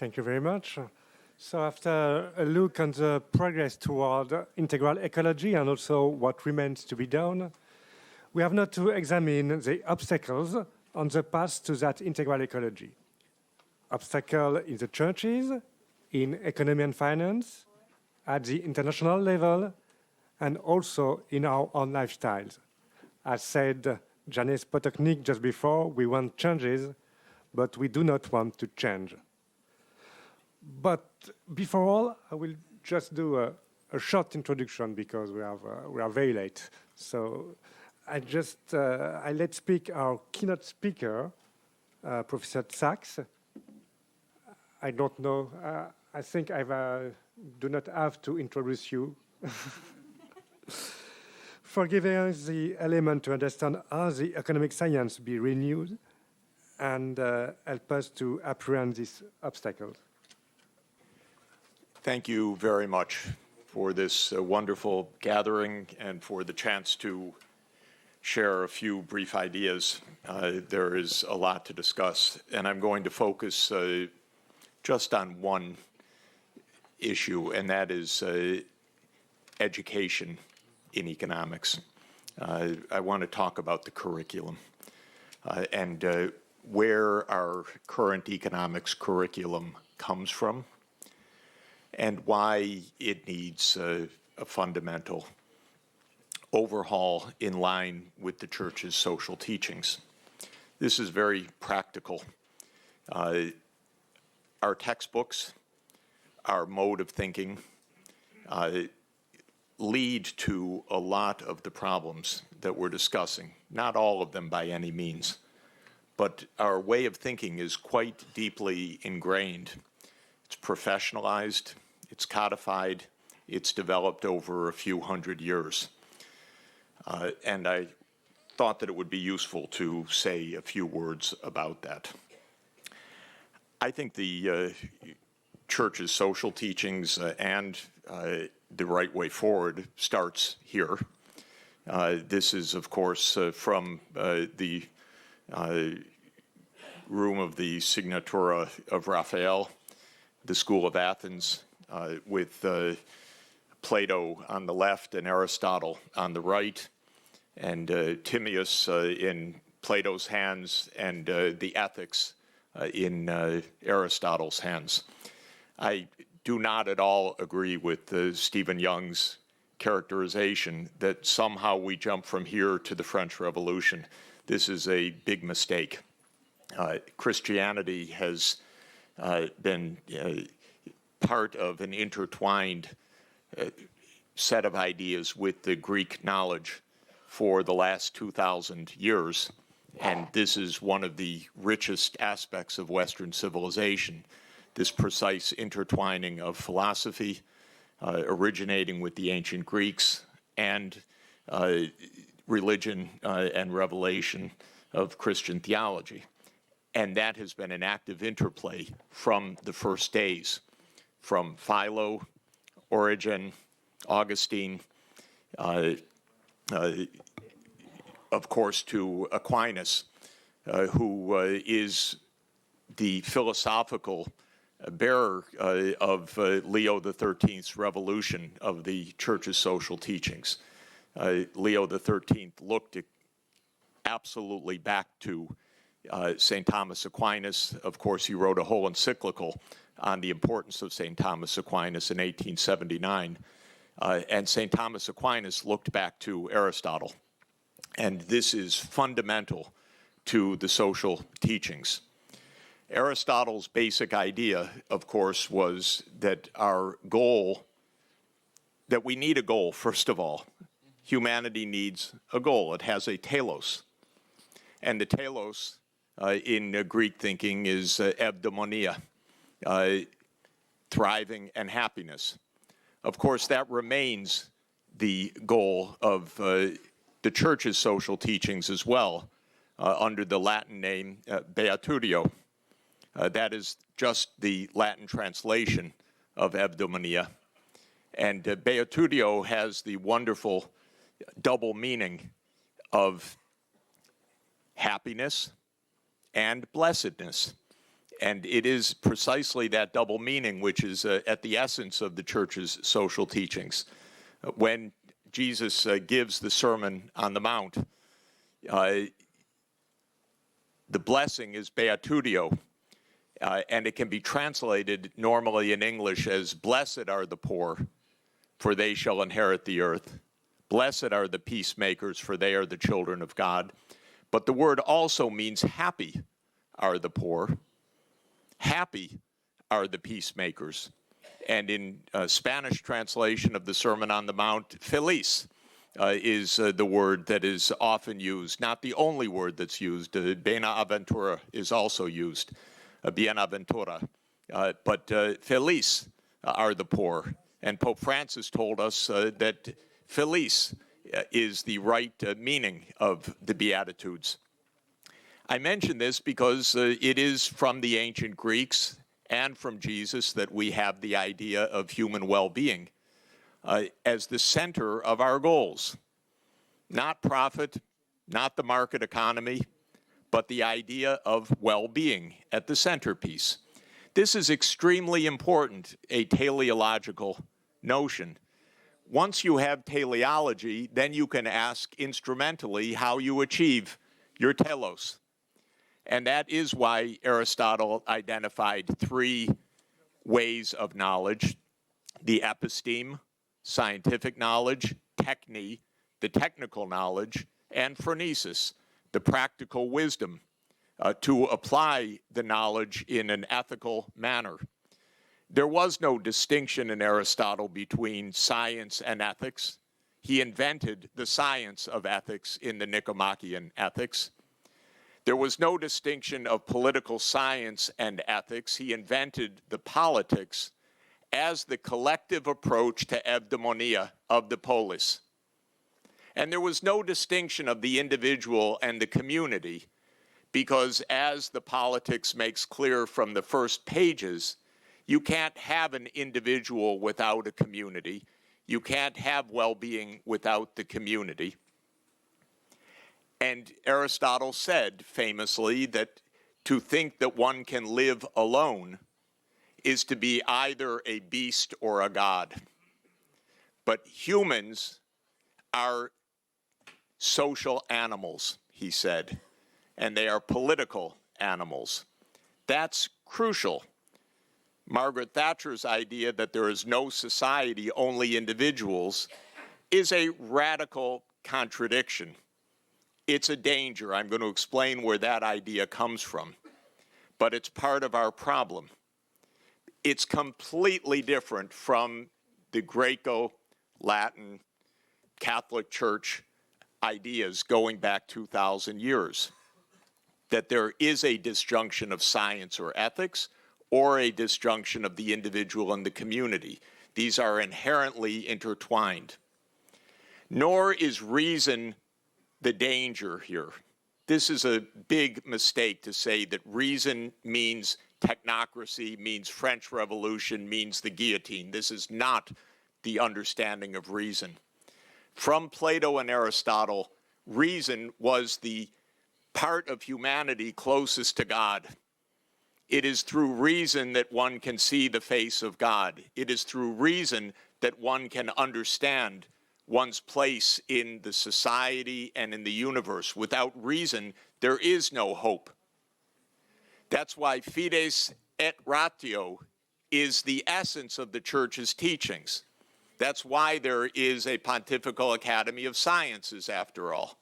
Thank you very much. So after a look on the progress toward integral ecology and also what remains to be done, we have now to examine the obstacles on the path to that integral ecology. Obstacle in the churches, in economy and finance, at the international level, and also in our own lifestyles. As said Janice Potoknik just before, we want changes, but we do not want to change. But before all, I will just do a short introduction because we are very late. So I let speak our keynote speaker, Professor Sachs. I don't know. I think I do not have to introduce you. For giving us the element to understand how the economic science be renewed and help us to apprehend these obstacles. Thank you very much for this wonderful gathering and for the chance to share a few brief ideas. There is a lot to discuss, and I'm going to focus just on one issue, and that is education in economics. I want to talk about the curriculum and where our current economics curriculum comes from and why it needs a fundamental overhaul in line with the Church's social teachings. This is very practical. Our textbooks, our mode of thinking, lead to a lot of the problems that we're discussing. Not all of them by any means, but our way of thinking is quite deeply ingrained. It's professionalized, it's codified, it's developed over a few hundred years. And I thought that it would be useful to say a few words about that. I think the Church's social teachings and the right way forward starts here. This is, of course, from the room of the Signatura of Raphael, the School of Athens, with Plato on the left and Aristotle on the right, and Timaeus in Plato's hands and the Ethics in Aristotle's hands. I do not at all agree with Stephen Young's characterization that somehow we jump from here to the French Revolution. This is a big mistake. Christianity has been part of an intertwined set of ideas with the Greek knowledge for the last 2,000 years. And this is one of the richest aspects of Western civilization, this precise intertwining of philosophy, originating with the ancient Greeks, and religion and revelation of Christian theology. And that has been an active interplay from the first days, from Philo, Origen, Augustine, of course, to Aquinas, who is the philosophical bearer of Leo XIII's revolution of the Church's social teachings. Leo XIII looked absolutely back to St. Thomas Aquinas. Of course, he wrote a whole encyclical on the importance of St. Thomas Aquinas in 1879. And St. Thomas Aquinas looked back to Aristotle. And this is fundamental to the social teachings. Aristotle's basic idea, of course, was that our goal, that we need a goal, first of all. Humanity needs a goal. It has a telos. And the telos in Greek thinking is eudaimonia, thriving and happiness. Of course, that remains the goal of the Church's social teachings as well, under the Latin name beatutio. That is just the Latin translation of eudaimonia. And beatutio has the wonderful double meaning of happiness and blessedness. And it is precisely that double meaning which is at the essence of the church's social teachings. When Jesus gives the Sermon on the Mount, the blessing is beatutio, and it can be translated normally in English as blessed are the poor, for they shall inherit the earth. Blessed are the peacemakers, for they are the children of God. But the word also means happy are the poor. Happy are the peacemakers. And in Spanish translation of the Sermon on the Mount, feliz is the word that is often used, not the only word that's used. Benaventura is also used, bienaventura. But feliz are the poor. And Pope Francis told us that feliz is the right meaning of the Beatitudes. I mention this because it is from the ancient Greeks and from Jesus that we have the idea of human well-being as the center of our goals. Not profit, not the market economy, but the idea of well-being at the centerpiece. This is extremely important, a teleological notion. Once you have teleology, then you can ask instrumentally how you achieve your telos. And that is why Aristotle identified three ways of knowledge: the episteme, scientific knowledge; techne, the technical knowledge; and phronesis, the practical wisdom, to apply the knowledge in an ethical manner. There was no distinction in Aristotle between science and ethics. He invented the science of ethics in the Nicomachean Ethics. There was no distinction of political science and ethics. He invented the politics as the collective approach to eudaimonia of the polis. And there was no distinction of the individual and the community, because as the politics makes clear from the first pages, you can't have an individual without a community. You can't have well-being without the community. And Aristotle said famously that to think that one can live alone is to be either a beast or a god. But humans are social animals, he said, and they are political animals. That's crucial. Margaret Thatcher's idea that there is no society, only individuals, is a radical contradiction. It's a danger. I'm going to explain where that idea comes from. But it's part of our problem. It's completely different from the Greco-Latin Catholic Church ideas going back 2,000 years, that there is a disjunction of science or ethics, or a disjunction of the individual and the community. These are inherently intertwined. Nor is reason the danger here. This is a big mistake to say that reason means technocracy, means French Revolution, means the guillotine. This is not the understanding of reason. From Plato and Aristotle, reason was the part of humanity closest to God. It is through reason that one can see the face of God. It is through reason that one can understand one's place in the society and in the universe. Without reason, there is no hope. That's why fides et ratio is the essence of the Church's teachings. That's why there is a Pontifical Academy of Sciences, after all,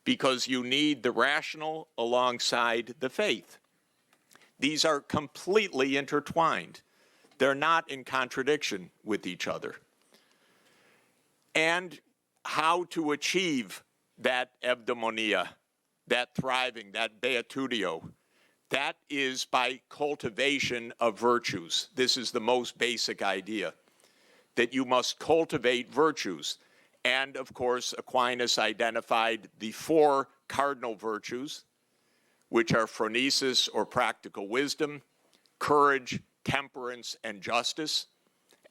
because you need the rational alongside the faith. These are completely intertwined. They're not in contradiction with each other. And how to achieve that eudaimonia, that thriving, that beatutio, that is by cultivation of virtues. This is the most basic idea, that you must cultivate virtues. And of course, Aquinas identified the four cardinal virtues, which are phronesis or practical wisdom, courage, temperance, and justice,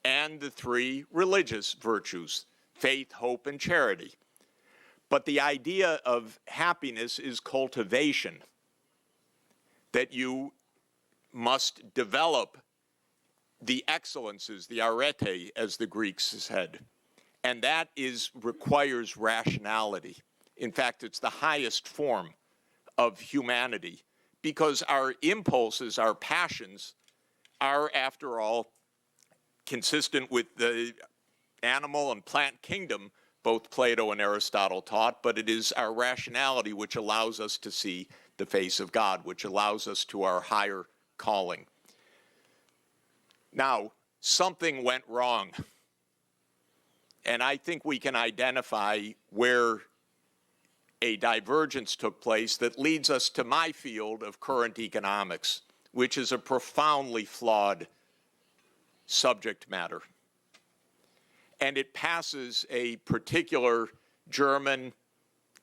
and the three religious virtues, faith, hope, and charity. But the idea of happiness is cultivation, that you must develop the excellences, the arete, as the Greeks said. And that requires rationality. In fact, it's the highest form of humanity, because our impulses, our passions, are, after all, consistent with the animal and plant kingdom, both Plato and Aristotle taught, but it is our rationality which allows us to see the face of God, which allows us to our higher calling. Now, something went wrong, and I think we can identify where a divergence took place that leads us to my field of current economics, which is a profoundly flawed subject matter. And it passes a particular German,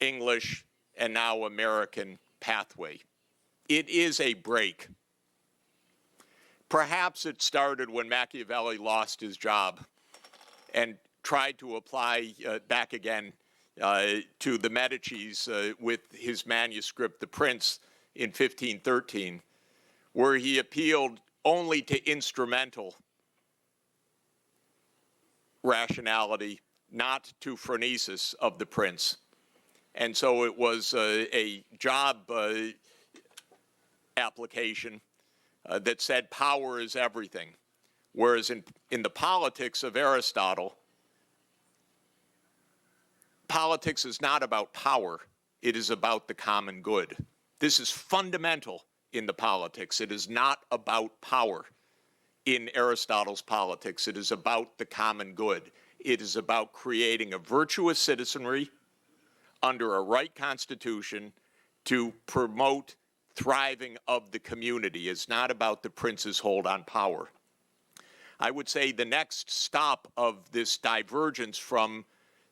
English, and now American pathway. It is a break. Perhaps it started when Machiavelli lost his job and tried to apply back again to the Medicis with his manuscript, The Prince, in 1513, where he appealed only to instrumental rationality, not to phronesis of the prince. And so it was a job application that said power is everything, whereas in the politics of Aristotle, politics is not about power, it is about the common good. This is fundamental in the politics. It is not about power. In Aristotle's politics, it is about the common good. It is about creating a virtuous citizenry under a right constitution to promote thriving of the community. It's not about the prince's hold on power. I would say the next stop of this divergence from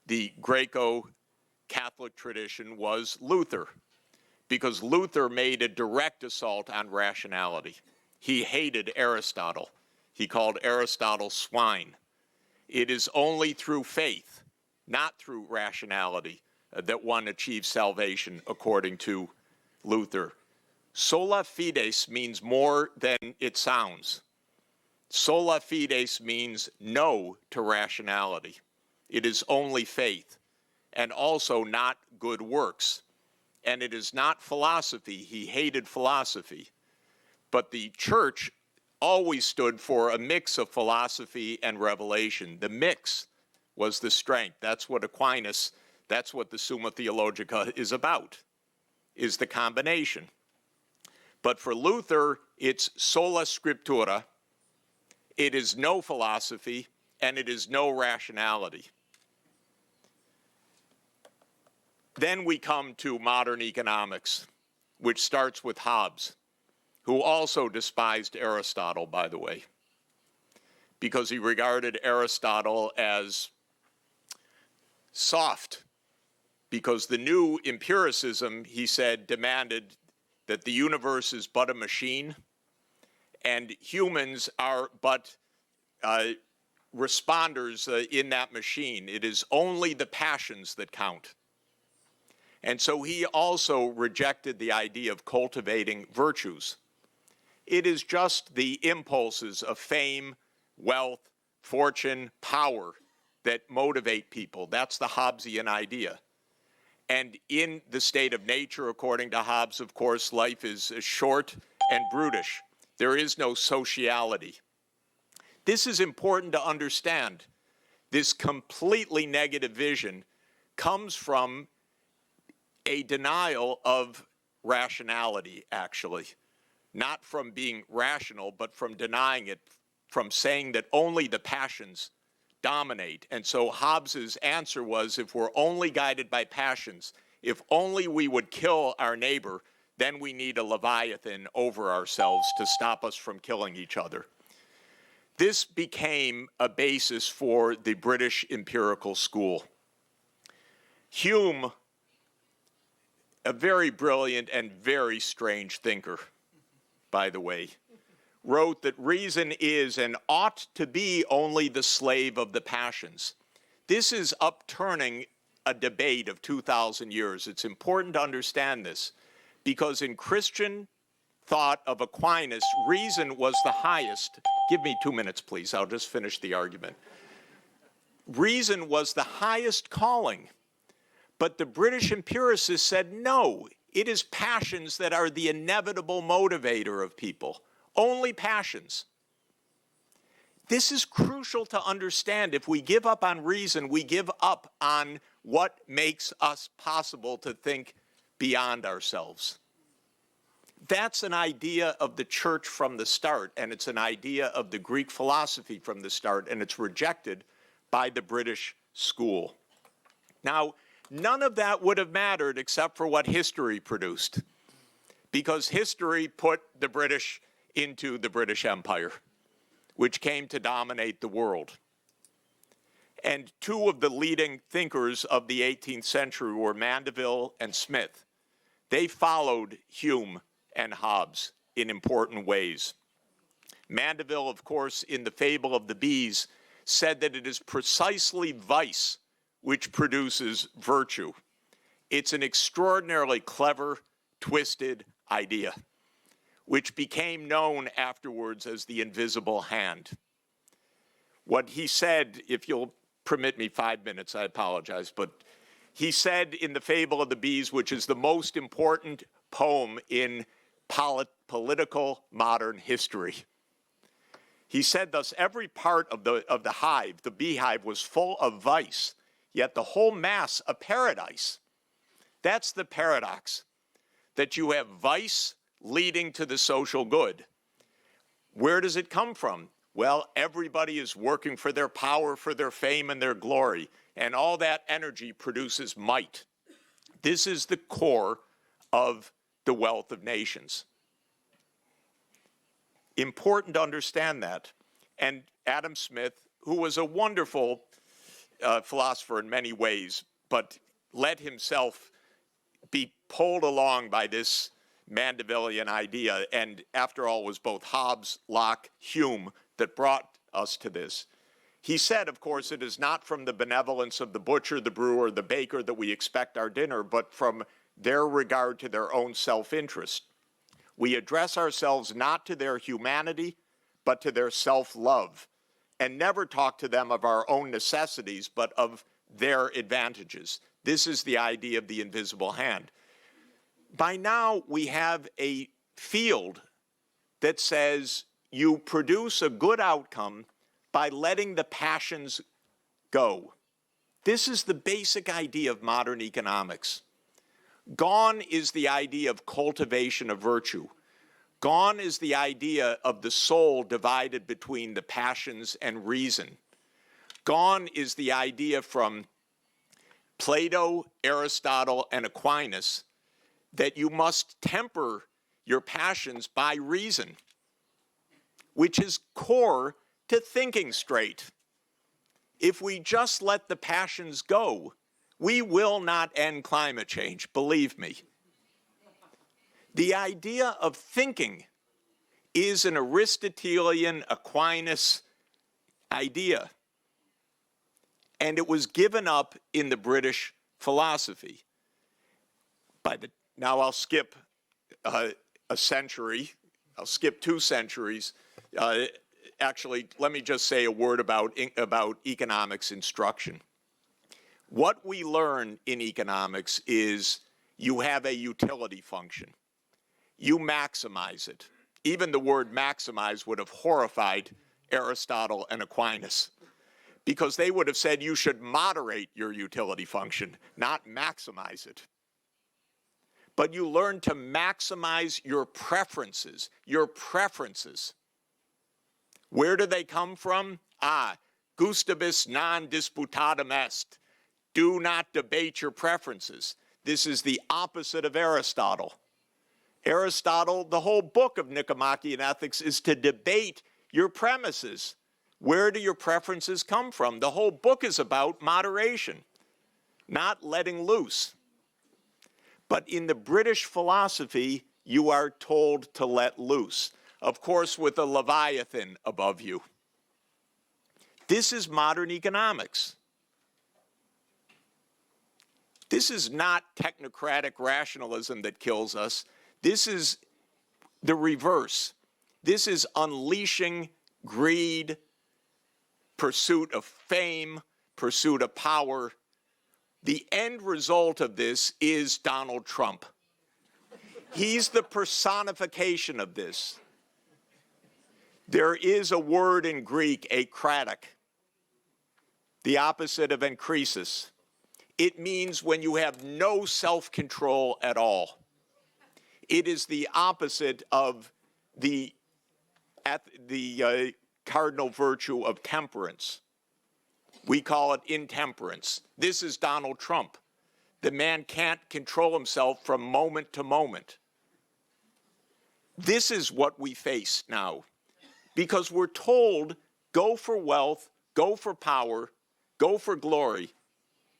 the Greco-Catholic tradition was Luther, because Luther made a direct assault on rationality. He hated Aristotle. He called Aristotle swine. It is only through faith, not through rationality, that one achieves salvation, according to Luther. Sola fides means more than it sounds. Sola fides means no to rationality. It is only faith, and also not good works. And it is not philosophy. He hated philosophy. But the church always stood for a mix of philosophy and revelation. The mix was the strength. That's what Aquinas, that's what the Summa Theologica is about, is the combination. But for Luther, it's sola scriptura. It is no philosophy, and it is no rationality. Then we come to modern economics, which starts with Hobbes, who also despised Aristotle, by the way, because he regarded Aristotle as soft, because the new empiricism, he said, demanded that the universe is but a machine, and humans are but responders in that machine. It is only the passions that count. And so he also rejected the idea of cultivating virtues. It is just the impulses of fame, wealth, fortune, power that motivate people. That's the Hobbesian idea. And in the state of nature, according to Hobbes, of course, life is short and brutish. There is no sociality. This is important to understand. This completely negative vision comes from a denial of rationality, actually. Not from being rational, but from denying it, from saying that only the passions dominate. And so Hobbes's answer was, if we're only guided by passions, if only we would kill our neighbor, then we need a Leviathan over ourselves to stop us from killing each other. This became a basis for the British empirical school. Hume, a very brilliant and very strange thinker, by the way, wrote that reason is and ought to be only the slave of the passions. This is upturning a debate of 2,000 years. It's important to understand this, because in Christian thought of Aquinas, reason was the highest. Give me 2 minutes, please. I'll just finish the argument. Reason was the highest calling. But the British empiricists said, no, it is passions that are the inevitable motivator of people. Only passions. This is crucial to understand. If we give up on reason, we give up on what makes us possible to think beyond ourselves. That's an idea of the church from the start, and it's an idea of the Greek philosophy from the start, and it's rejected by the British school. Now, none of that would have mattered except for what history produced, because history put the British into the British Empire, which came to dominate the world. And two of the leading thinkers of the 18th century were Mandeville and Smith. They followed Hume and Hobbes in important ways. Mandeville, of course, in the Fable of the Bees, said that it is precisely vice which produces virtue. It's an extraordinarily clever, twisted idea, which became known afterwards as the invisible hand. What he said, if you'll permit me 5 minutes, I apologize, but he said in the Fable of the Bees, which is the most important poem in political modern history, he said, thus every part of the hive, the beehive, was full of vice, yet the whole mass a paradise. That's the paradox, that you have vice leading to the social good. Where does it come from? Well, everybody is working for their power, for their fame, and their glory, and all that energy produces might. This is the core of the wealth of nations. Important to understand that. And Adam Smith, who was a wonderful philosopher in many ways, but let himself be pulled along by this Mandevillian idea, and after all was both Hobbes, Locke, Hume that brought us to this. He said, of course, it is not from the benevolence of the butcher, the brewer, the baker that we expect our dinner, but from their regard to their own self-interest. We address ourselves not to their humanity, but to their self-love, and never talk to them of our own necessities, but of their advantages. This is the idea of the invisible hand. By now, we have a field that says you produce a good outcome by letting the passions go. This is the basic idea of modern economics. Gone is the idea of cultivation of virtue. Gone is the idea of the soul divided between the passions and reason. Gone is the idea from Plato, Aristotle, and Aquinas that you must temper your passions by reason, which is core to thinking straight. If we just let the passions go, we will not end climate change, believe me. The idea of thinking is an Aristotelian, Aquinas idea, and it was given up in the British philosophy. Now I'll skip a century. I'll skip 2 centuries. Actually, let me just say a word about economics instruction. What we learn in economics is you have a utility function. You maximize it. Even the word maximize would have horrified Aristotle and Aquinas, because they would have said you should moderate your utility function, not maximize it. But you learn to maximize your preferences. Your preferences. Where do they come from? Gustibus non disputatum est. Do not debate your preferences. This is the opposite of Aristotle. Aristotle, the whole book of Nicomachean Ethics is to debate your premises. Where do your preferences come from? The whole book is about moderation, not letting loose. But in the British philosophy, you are told to let loose, of course, with a Leviathan above you. This is modern economics. This is not technocratic rationalism that kills us. This is the reverse. This is unleashing greed, pursuit of fame, pursuit of power. The end result of this is Donald Trump. He's the personification of this. There is a word in Greek, akratic, the opposite of enkrisis. It means when you have no self-control at all. It is the opposite of the cardinal virtue of temperance. We call it intemperance. This is Donald Trump. The man can't control himself from moment to moment. This is what we face now, because we're told, go for wealth, go for power, go for glory.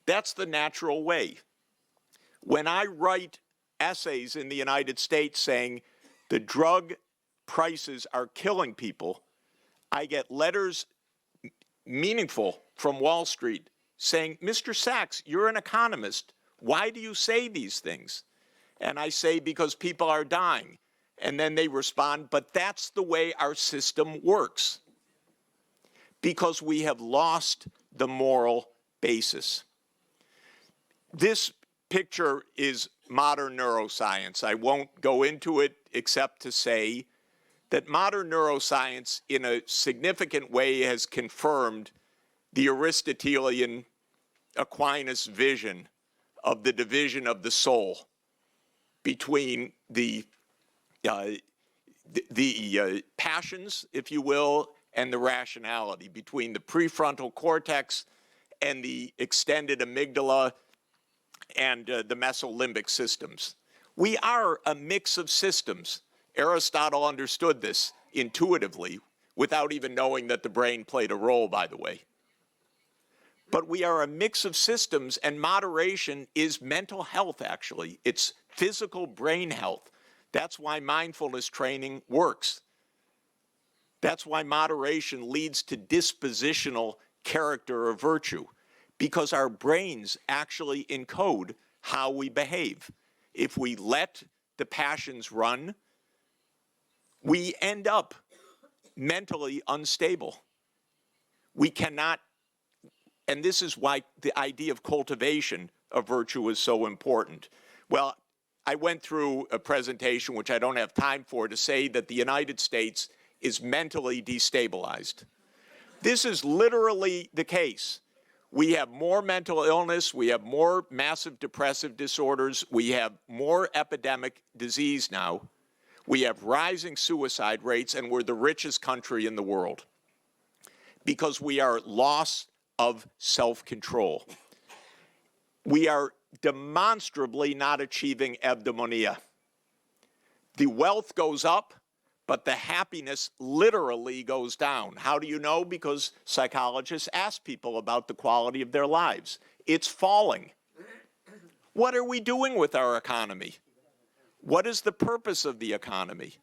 That's the natural way. When I write essays in the United States saying the drug prices are killing people, I get letters meaningful from Wall Street saying, Mr. Sachs, you're an economist. Why do you say these things? And I say, because people are dying. And then they respond, but that's the way our system works, because we have lost the moral basis. This picture is modern neuroscience. I won't go into it except to say that modern neuroscience in a significant way has confirmed the Aristotelian Aquinas vision of the division of the soul between the passions, if you will, and the rationality, between the prefrontal cortex and the extended amygdala and the mesolimbic systems. We are a mix of systems. Aristotle understood this intuitively without even knowing that the brain played a role, by the way. But we are a mix of systems, and moderation is mental health, actually. It's physical brain health. That's why mindfulness training works. That's why moderation leads to dispositional character or virtue, because our brains actually encode how we behave. If we let the passions run, we end up mentally unstable. We cannot, and this is why the idea of cultivation of virtue is so important. Well, I went through a presentation, which I don't have time for, to say that the United States is mentally destabilized. This is literally the case. We have more mental illness, we have more massive depressive disorders, we have more epidemic disease now, we have rising suicide rates, and we're the richest country in the world because we are loss of self-control. We are demonstrably not achieving eudaimonia. The wealth goes up, but the happiness literally goes down. How do you know? Because psychologists ask people about the quality of their lives. It's falling. What are we doing with our economy? What is the purpose of the economy?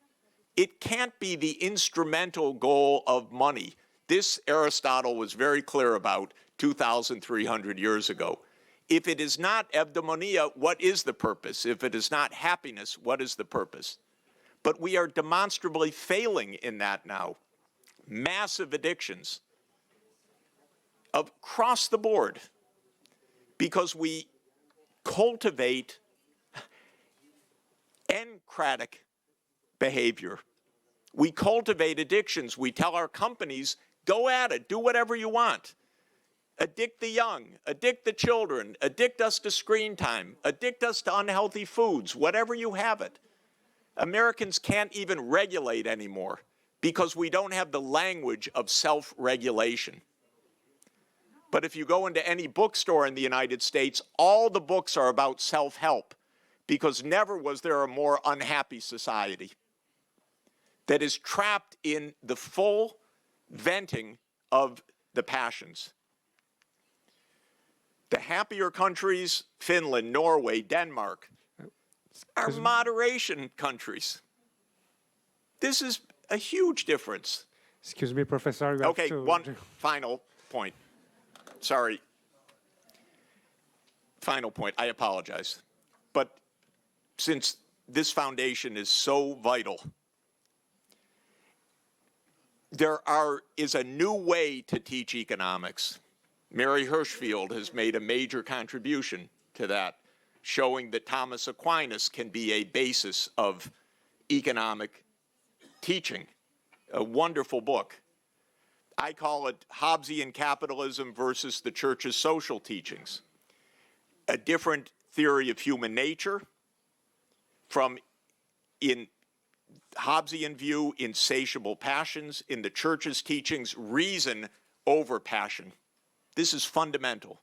It can't be the instrumental goal of money. This Aristotle was very clear about 2,300 years ago. If it is not eudaimonia, what is the purpose? If it is not happiness, what is the purpose? But we are demonstrably failing in that now. Massive addictions across the board because we cultivate Technocratic behavior. We cultivate addictions. We tell our companies, go at it, do whatever you want. Addict the young, addict the children, addict us to screen time, addict us to unhealthy foods, whatever you have it. Americans can't even regulate anymore because we don't have the language of self-regulation. But if you go into any bookstore in the United States, all the books are about self-help, because never was there a more unhappy society that is trapped in the full venting of the passions. The happier countries, Finland, Norway, Denmark, are moderation countries. This is a huge difference. Excuse me, Professor. Okay, one final point. Sorry. Final point. I apologize. But since this foundation is so vital is a new way to teach economics. Mary Hirschfield has made a major contribution to that, showing that Thomas Aquinas can be a basis of economic teaching. A wonderful book. I call it Hobbesian Capitalism versus the Church's Social Teachings. A different theory of human nature from, in Hobbesian view, insatiable passions. In the Church's teachings, reason over passion. This is fundamental.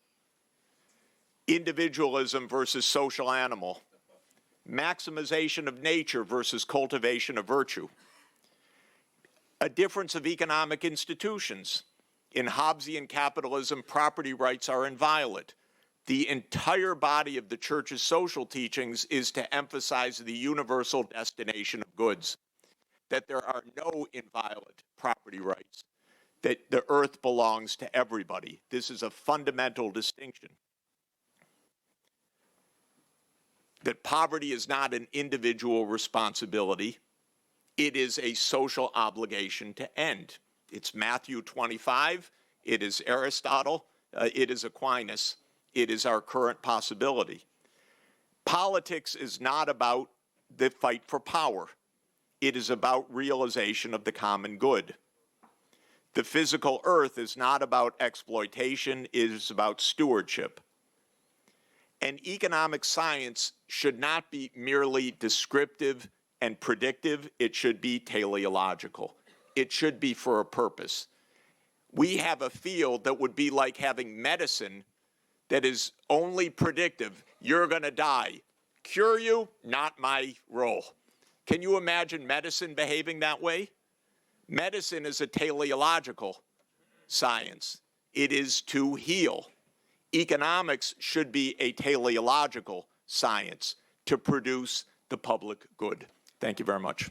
Individualism versus social animal. Maximization of nature versus cultivation of virtue. A difference of economic institutions. In Hobbesian capitalism, property rights are inviolate. The entire body of the Church's social teachings is to emphasize the universal destination of goods, that there are no inviolate property rights, that the earth belongs to everybody. This is a fundamental distinction. That poverty is not an individual responsibility. It is a social obligation to end. It's Matthew 25. It is Aristotle. It is Aquinas. It is our current possibility. Politics is not about the fight for power. It is about realization of the common good. The physical earth is not about exploitation. It is about stewardship. And economic science should not be merely descriptive and predictive. It should be teleological. It should be for a purpose. We have a field that would be like having medicine that is only predictive. You're going to die. Cure you? Not my role. Can you imagine medicine behaving that way? Medicine is a teleological science. It is to heal. Economics should be a teleological science to produce the public good. Thank you very much.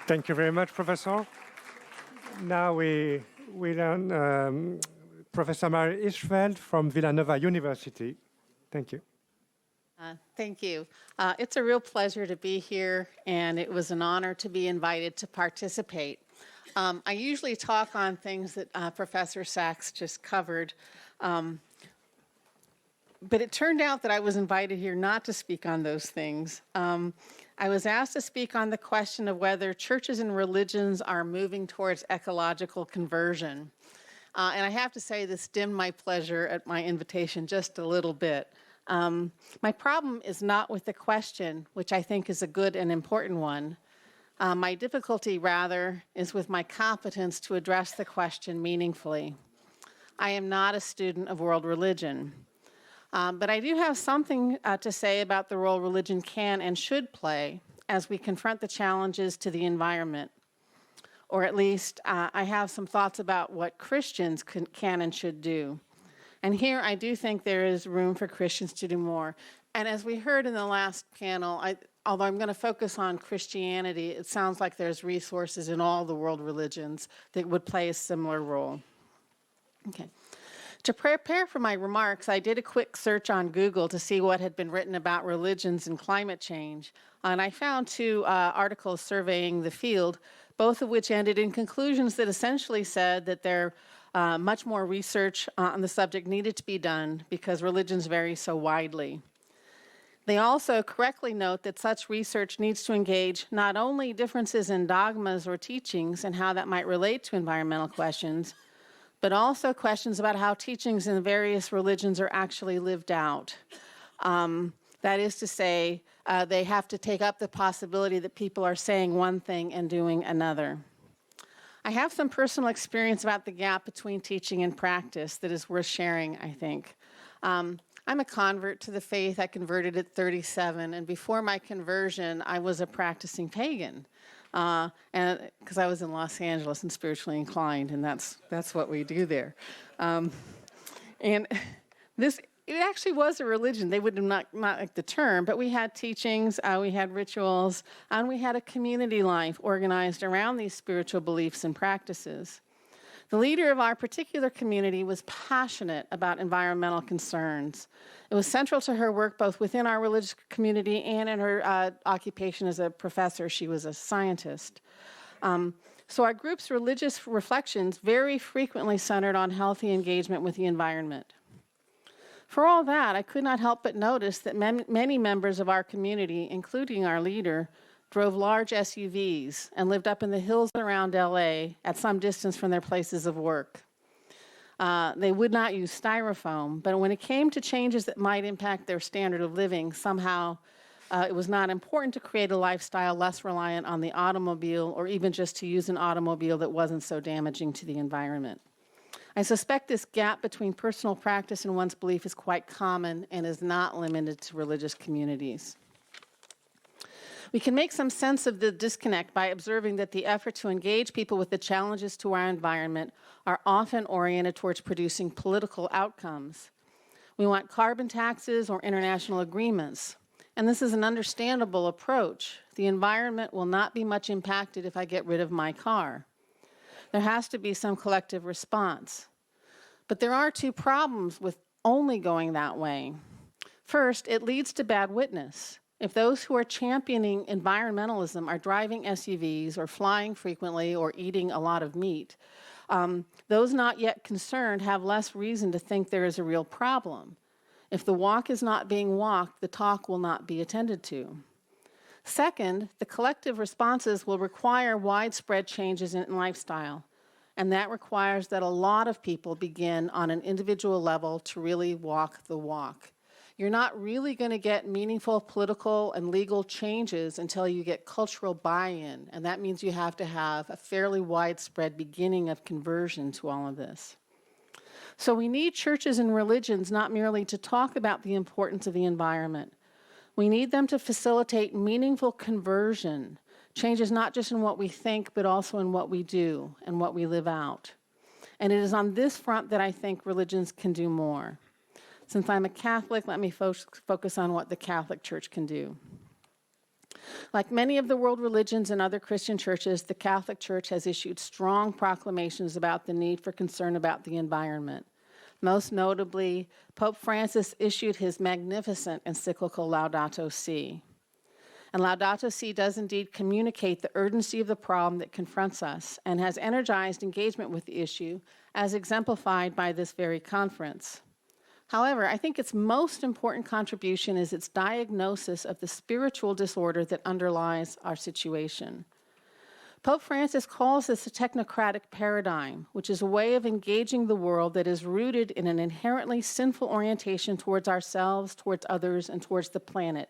Thank you very much, Professor. Now we learn Professor Mary Ischfeld from Villanova University. Thank you. Thank you. It's a real pleasure to be here, and it was an honor to be invited to participate. I usually talk on things that Professor Sachs just covered, but it turned out that I was invited here not to speak on those things. I was asked to speak on the question of whether churches and religions are moving towards ecological conversion. And I have to say this dimmed my pleasure at my invitation just a little bit. My problem is not with the question, which I think is a good and important one. My difficulty, rather, is with my competence to address the question meaningfully. I am not a student of world religion. But I do have something to say about the role religion can and should play as we confront the challenges to the environment. Or at least I have some thoughts about what Christians can and should do. And here I do think there is room for Christians to do more. And as we heard in the last panel, although I'm going to focus on Christianity, it sounds like there's resources in all the world religions that would play a similar role. Okay. To prepare for my remarks, I did a quick search on Google to see what had been written about religions and climate change. And I found two articles surveying the field, both of which ended in conclusions that essentially said that there much more research on the subject needed to be done because religions vary so widely. They also correctly note that such research needs to engage not only differences in dogmas or teachings and how that might relate to environmental questions, but also questions about how teachings in various religions are actually lived out. That is to say, they have to take up the possibility that people are saying one thing and doing another. I have some personal experience about the gap between teaching and practice that is worth sharing, I think. I'm a convert to the faith. I converted at 37, and before my conversion, I was a practicing pagan. And because I was in Los Angeles and spiritually inclined, and that's what we do there. And this It actually was a religion. They would not like the term, but we had teachings, we had rituals, and we had a community life organized around these spiritual beliefs and practices. The leader of our particular community was passionate about environmental concerns. It was central to her work both within our religious community and in her occupation as a professor. She was a scientist. So our group's religious reflections very frequently centered on healthy engagement with the environment. For all that, I could not help but notice that many members of our community, including our leader, drove large SUVs and lived up in the hills around LA at some distance from their places of work. They would not use styrofoam, but when it came to changes that might impact their standard of living, somehow it was not important to create a lifestyle less reliant on the automobile, or even just to use an automobile that wasn't so damaging to the environment. I suspect this gap between personal practice and one's belief is quite common and is not limited to religious communities. We can make some sense of the disconnect by observing that the effort to engage people with the challenges to our environment are often oriented towards producing political outcomes. We want carbon taxes or international agreements, and this is an understandable approach. The environment will not be much impacted if I get rid of my car. There has to be some collective response. But there are two problems with only going that way. First, it leads to bad witness. If those who are championing environmentalism are driving SUVs or flying frequently or eating a lot of meat, those not yet concerned have less reason to think there is a real problem. If the walk is not being walked, the talk will not be attended to. Second, the collective responses will require widespread changes in lifestyle, and that requires that a lot of people begin on an individual level to really walk the walk. You're not really going to get meaningful political and legal changes until you get cultural buy-in, and that means you have to have a fairly widespread beginning of conversion to all of this. So we need churches and religions not merely to talk about the importance of the environment. We need them to facilitate meaningful conversion, changes not just in what we think, but also in what we do and what we live out. And it is on this front that I think religions can do more. Since I'm a Catholic, let me focus on what the Catholic Church can do. Like many of the world religions and other Christian churches, the Catholic Church has issued strong proclamations about the need for concern about the environment. Most notably, Pope Francis issued his magnificent encyclical Laudato Si. And Laudato Si does indeed communicate the urgency of the problem that confronts us and has energized engagement with the issue, as exemplified by this very conference. However, I think its most important contribution is its diagnosis of the spiritual disorder that underlies our situation. Pope Francis calls this a technocratic paradigm, which is a way of engaging the world that is rooted in an inherently sinful orientation towards ourselves, towards others, and towards the planet.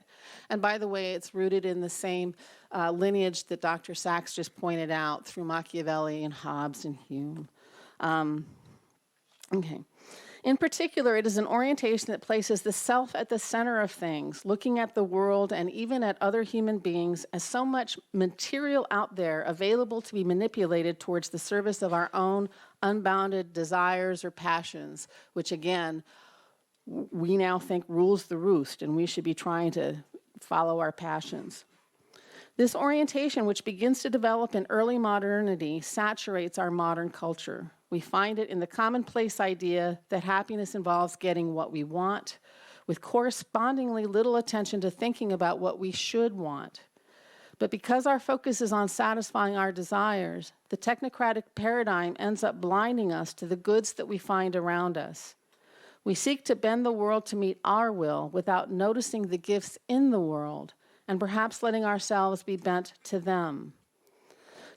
And by the way, it's rooted in the same lineage that Dr. Sachs just pointed out through Machiavelli and Hobbes and Hume. In particular, it is an orientation that places the self at the center of things, looking at the world and even at other human beings as so much material out there available to be manipulated towards the service of our own unbounded desires or passions, which again, we now think rules the roost, and we should be trying to follow our passions. This orientation, which begins to develop in early modernity, saturates our modern culture. We find it in the commonplace idea that happiness involves getting what we want, with correspondingly little attention to thinking about what we should want. But because our focus is on satisfying our desires, the technocratic paradigm ends up blinding us to the goods that we find around us. We seek to bend the world to meet our will without noticing the gifts in the world, and perhaps letting ourselves be bent to them.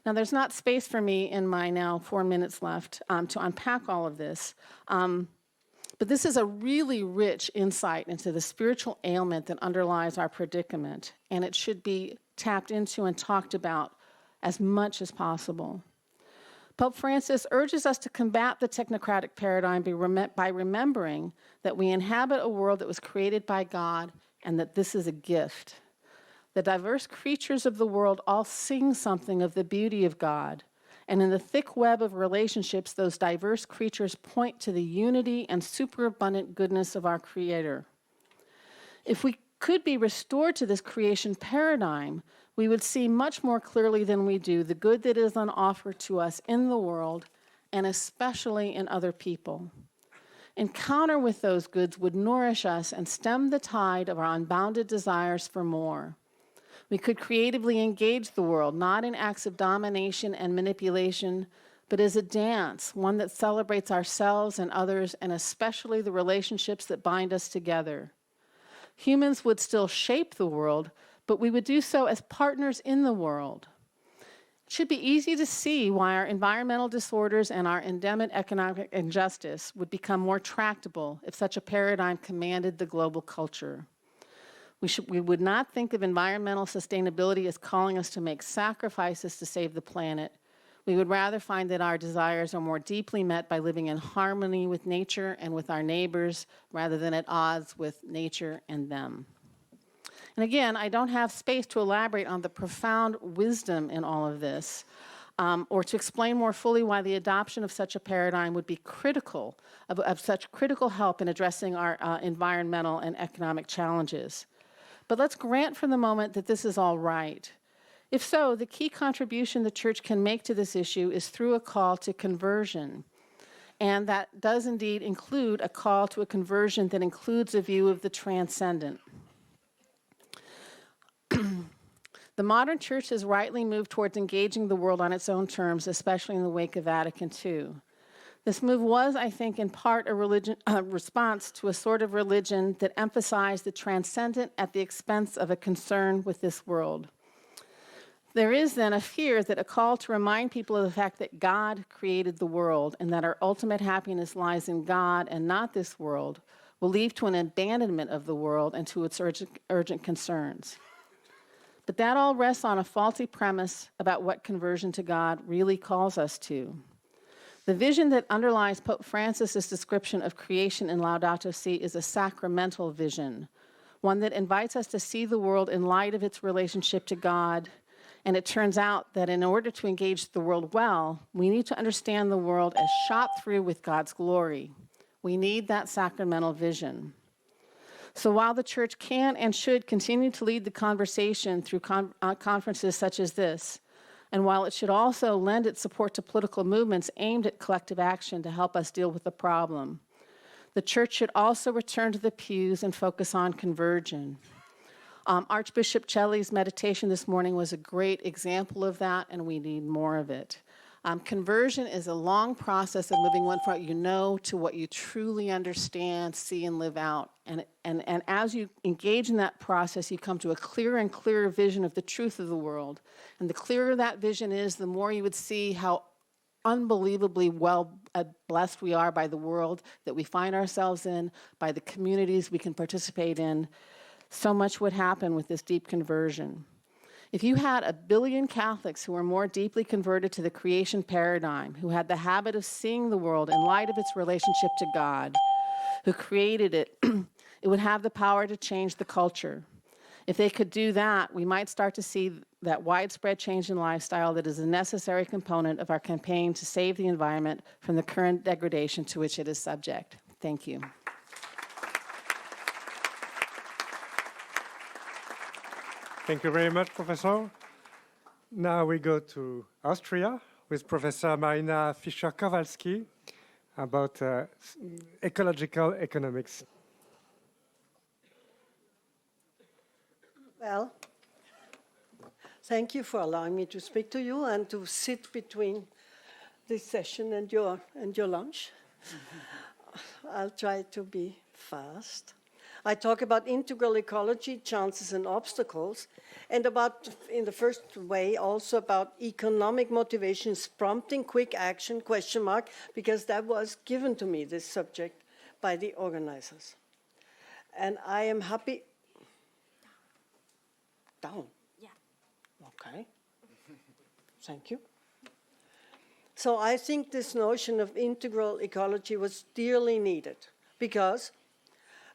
Now, there's not space for me in my now 4 minutes left to unpack all of this, but this is a really rich insight into the spiritual ailment that underlies our predicament, and it should be tapped into and talked about as much as possible. Pope Francis urges us to combat the technocratic paradigm by remembering that we inhabit a world that was created by God and that this is a gift. The diverse creatures of the world all sing something of the beauty of God, And in the thick web of relationships, those diverse creatures point to the unity and superabundant goodness of our Creator. If we could be restored to this creation paradigm, we would see much more clearly than we do the good that is on offer to us in the world, and especially in other people. Encounter with those goods would nourish us and stem the tide of our unbounded desires for more. We could creatively engage the world, not in acts of domination and manipulation, but as a dance, one that celebrates ourselves and others, and especially the relationships that bind us together. Humans would still shape the world, but we would do so as partners in the world. It should be easy to see why our environmental disorders and our endemic economic injustice would become more tractable if such a paradigm commanded the global culture. We would not think of environmental sustainability as calling us to make sacrifices to save the planet. We would rather find that our desires are more deeply met by living in harmony with nature and with our neighbors, rather than at odds with nature and them. And again, I don't have space to elaborate on the profound wisdom in all of this, or to explain more fully why the adoption of such a paradigm would be critical, of such critical help in addressing our environmental and economic challenges. But let's grant for the moment that this is all right. If so, the key contribution the church can make to this issue is through a call to conversion. And that does indeed include a call to a conversion that includes a view of the transcendent. The modern church has rightly moved towards engaging the world on its own terms, especially in the wake of Vatican II. This move was, I think, in part a response to a sort of religion that emphasized the transcendent at the expense of a concern with this world. There is then a fear that a call to remind people of the fact that God created the world and that our ultimate happiness lies in God and not this world will lead to an abandonment of the world and to its urgent concerns. But that all rests on a faulty premise about what conversion to God really calls us to. The vision that underlies Pope Francis's description of creation in Laudato Si is a sacramental vision, one that invites us to see the world in light of its relationship to God. And it turns out that in order to engage the world well, we need to understand the world as shot through with God's glory. We need that sacramental vision. So while the church can and should continue to lead the conversation through conferences such as this, and while it should also lend its support to political movements aimed at collective action to help us deal with the problem, the church should also return to the pews and focus on conversion. Archbishop Celli's meditation this morning was a great example of that, and we need more of it. Conversion is a long process of moving one from what you know to what you truly understand, see, and live out. And as you engage in that process, you come to a clearer and clearer vision of the truth of the world. And the clearer that vision is, the more you would see how unbelievably well blessed we are by the world that we find ourselves in, by the communities we can participate in. So much would happen with this deep conversion. If you had 1 billion Catholics who were more deeply converted to the creation paradigm, who had the habit of seeing the world in light of its relationship to God, who created it, it would have the power to change the culture. If they could do that, we might start to see that widespread change in lifestyle that is a necessary component of our campaign to save the environment from the current degradation to which it is subject. Thank you. Thank you very much, Professor. Now we go to Austria with Professor Marina Fischer-Kowalski about ecological economics. Well, thank you for allowing me to speak to you and to sit between this session and your lunch. I'll try to be fast. I talk about integral ecology, chances and obstacles, and about, in the first way, also about economic motivations prompting quick action, ? Because that was given to me, this subject, by the organizers. And I am happy. Down? Yeah. Okay. Thank you. So I think this notion of integral ecology was dearly needed because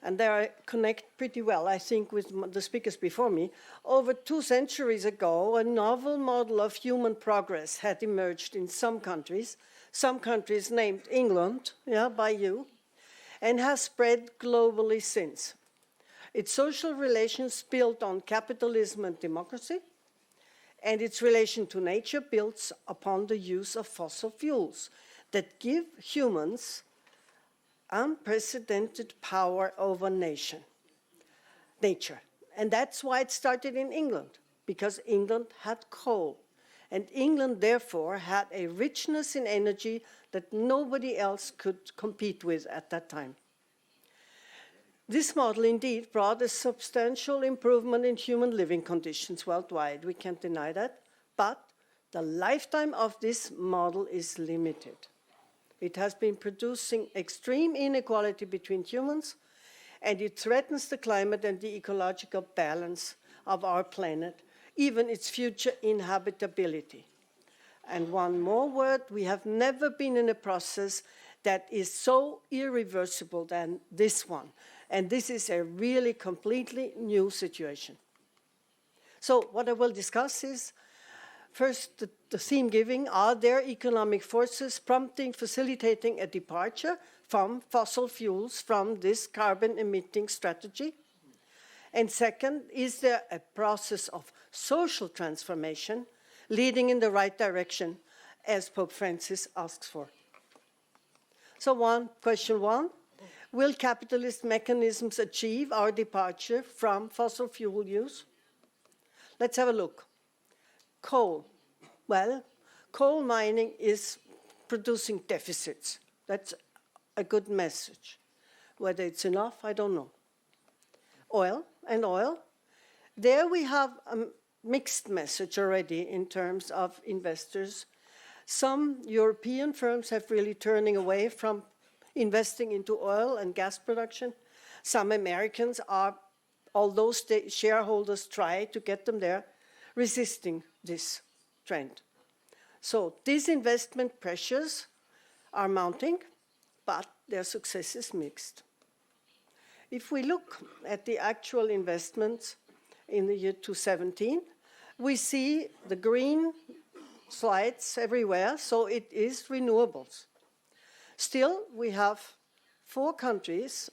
and they connect pretty well, I think, with the speakers before me. Over 2 centuries ago, a novel model of human progress had emerged in some countries named England, by you, and has spread globally since. Its social relations built on capitalism and democracy, and its relation to nature builds upon the use of fossil fuels that give humans unprecedented power over nature. And that's why it started in England, because England had coal. And England, therefore, had a richness in energy that nobody else could compete with at that time. This model indeed brought a substantial improvement in human living conditions worldwide. We can't deny that. But the lifetime of this model is limited. It has been producing extreme inequality between humans, and it threatens the climate and the ecological balance of our planet, even its future inhabitability. And one more word, we have never been in a process that is so irreversible than this one. And this is a really completely new situation. So what I will discuss is, first, the theme giving, are there economic forces facilitating a departure from fossil fuels from this carbon-emitting strategy? And second, is there a process of social transformation leading in the right direction, as Pope Francis asks for? So question one, will capitalist mechanisms achieve our departure from fossil fuel use? Let's have a look. Coal. Well, coal mining is producing deficits. That's a good message. Whether it's enough, I don't know. Oil. There we have a mixed message already in terms of investors. Some European firms have really turning away from investing into oil and gas production. Some Americans are, although shareholders try to get them there, resisting this trend. So these investment pressures are mounting, but their success is mixed. If we look at the actual investments in the year 2017, we see the green slides everywhere, so it is renewables. Still, we have 4 countries,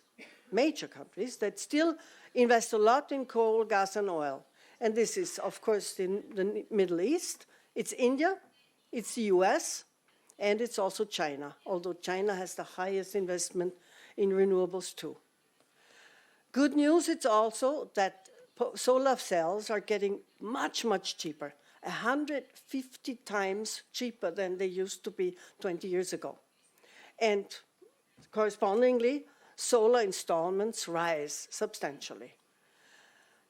major countries, that still invest a lot in coal, gas, and oil. And this is, of course, in the Middle East. It's India, it's the US, and it's also China, although China has the highest investment in renewables too. Good news, it's also that solar cells are getting much, much cheaper, 150 times cheaper than they used to be 20 years ago. And correspondingly, solar installments rise substantially.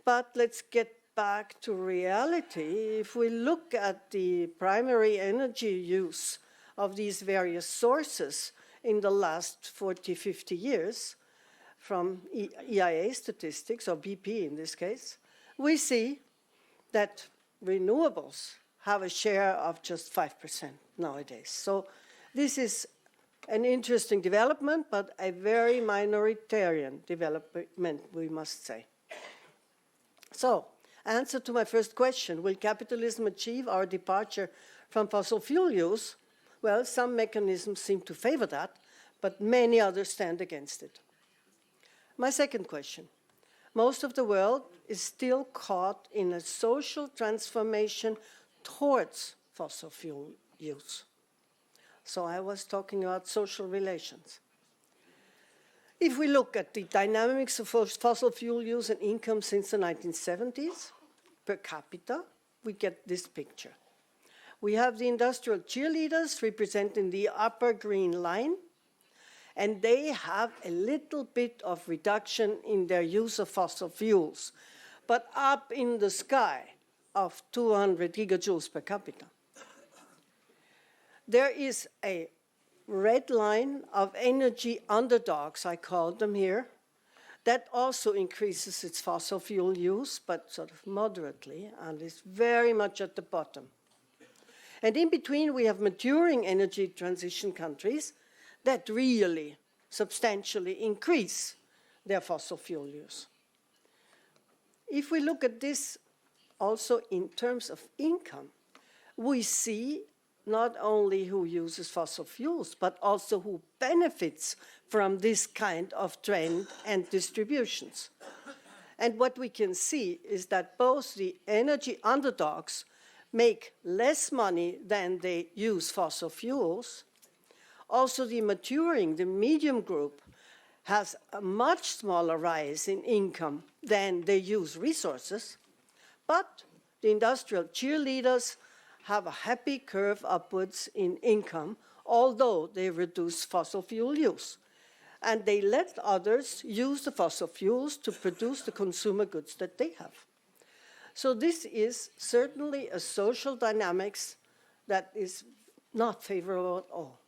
But let's get back to reality. If we look at the primary energy use of these various sources in the last 40, 50 years, from EIA statistics, or BP in this case, we see that renewables have a share of just 5% nowadays. So this is an interesting development, but a very minoritarian development, we must say. So, answer to my first question, will capitalism achieve our departure from fossil fuel use? Well, some mechanisms seem to favor that, but many others stand against it. My second question, most of the world is still caught in a social transformation towards fossil fuel use. So I was talking about social relations. If we look at the dynamics of fossil fuel use and income since the 1970s, per capita, we get this picture. We have the industrial cheerleaders representing the upper green line, and they have a little bit of reduction in their use of fossil fuels, but up in the sky of 200 gigajoules per capita. There is a red line of energy underdogs, I call them here, that also increases its fossil fuel use, but sort of moderately, and is very much at the bottom. And in between, we have maturing energy transition countries that really substantially increase their fossil fuel use. If we look at this also in terms of income, we see not only who uses fossil fuels, but also who benefits from this kind of trend and distributions. And what we can see is that both the energy underdogs make less money than they use fossil fuels. Also, the maturing, the medium group, has a much smaller rise in income than they use resources. But the industrial cheerleaders have a happy curve upwards in income, although they reduce fossil fuel use. And they let others use the fossil fuels to produce the consumer goods that they have. So this is certainly a social dynamics that is not favorable at all.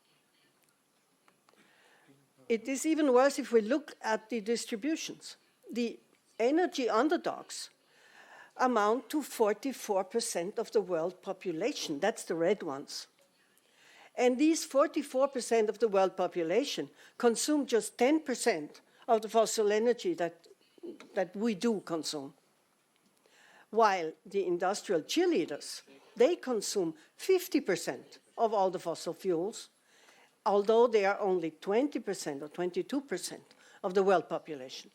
It is even worse if we look at the distributions. The energy underdogs amount to 44% of the world population. That's the red ones. And these 44% of the world population consume just 10% of the fossil energy that we do consume. While the industrial cheerleaders, they consume 50% of all the fossil fuels, although they are only 20% or 22% of the world population.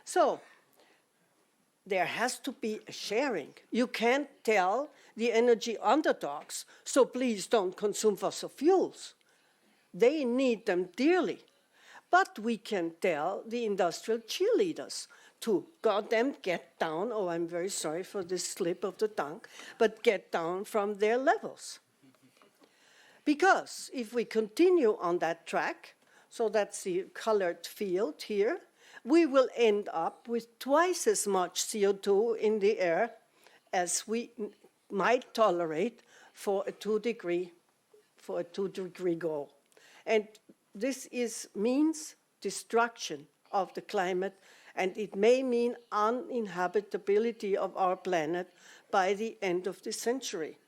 So there has to be a sharing. You can't tell the energy underdogs, so please don't consume fossil fuels. They need them dearly. But we can tell the industrial cheerleaders to goddamn get down, oh, I'm very sorry for this slip of the tongue, but get down from their levels. Because if we continue on that track, so that's the colored field here, we will end up with twice as much CO2 in the air as we might tolerate for a 2-degree goal. And this means destruction of the climate, and it may mean uninhabitability of our planet by the end of the century.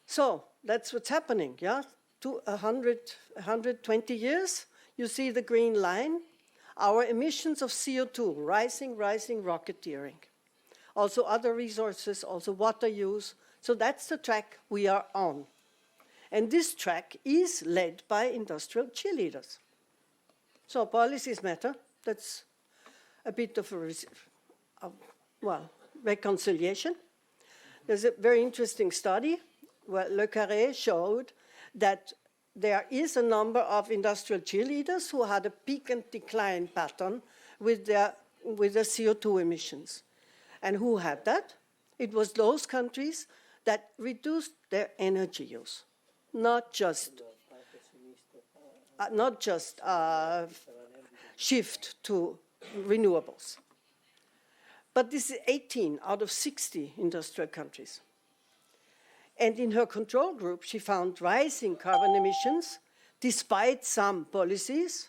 So that's what's happening, yeah? 120 years, you see the green line. Our emissions of CO2, rising, rocketeering. Also other resources, also water use. So that's the track we are on. And this track is led by industrial cheerleaders. So policies matter. That's a bit of a, reconciliation. There's a very interesting study where Le Carré showed that there is a number of industrial cheerleaders who had a peak and decline pattern with their CO2 emissions. And who had that? It was those countries that reduced their energy use, not just shift to renewables. But this is 18 out of 60 industrial countries. And in her control group, she found rising carbon emissions despite some policies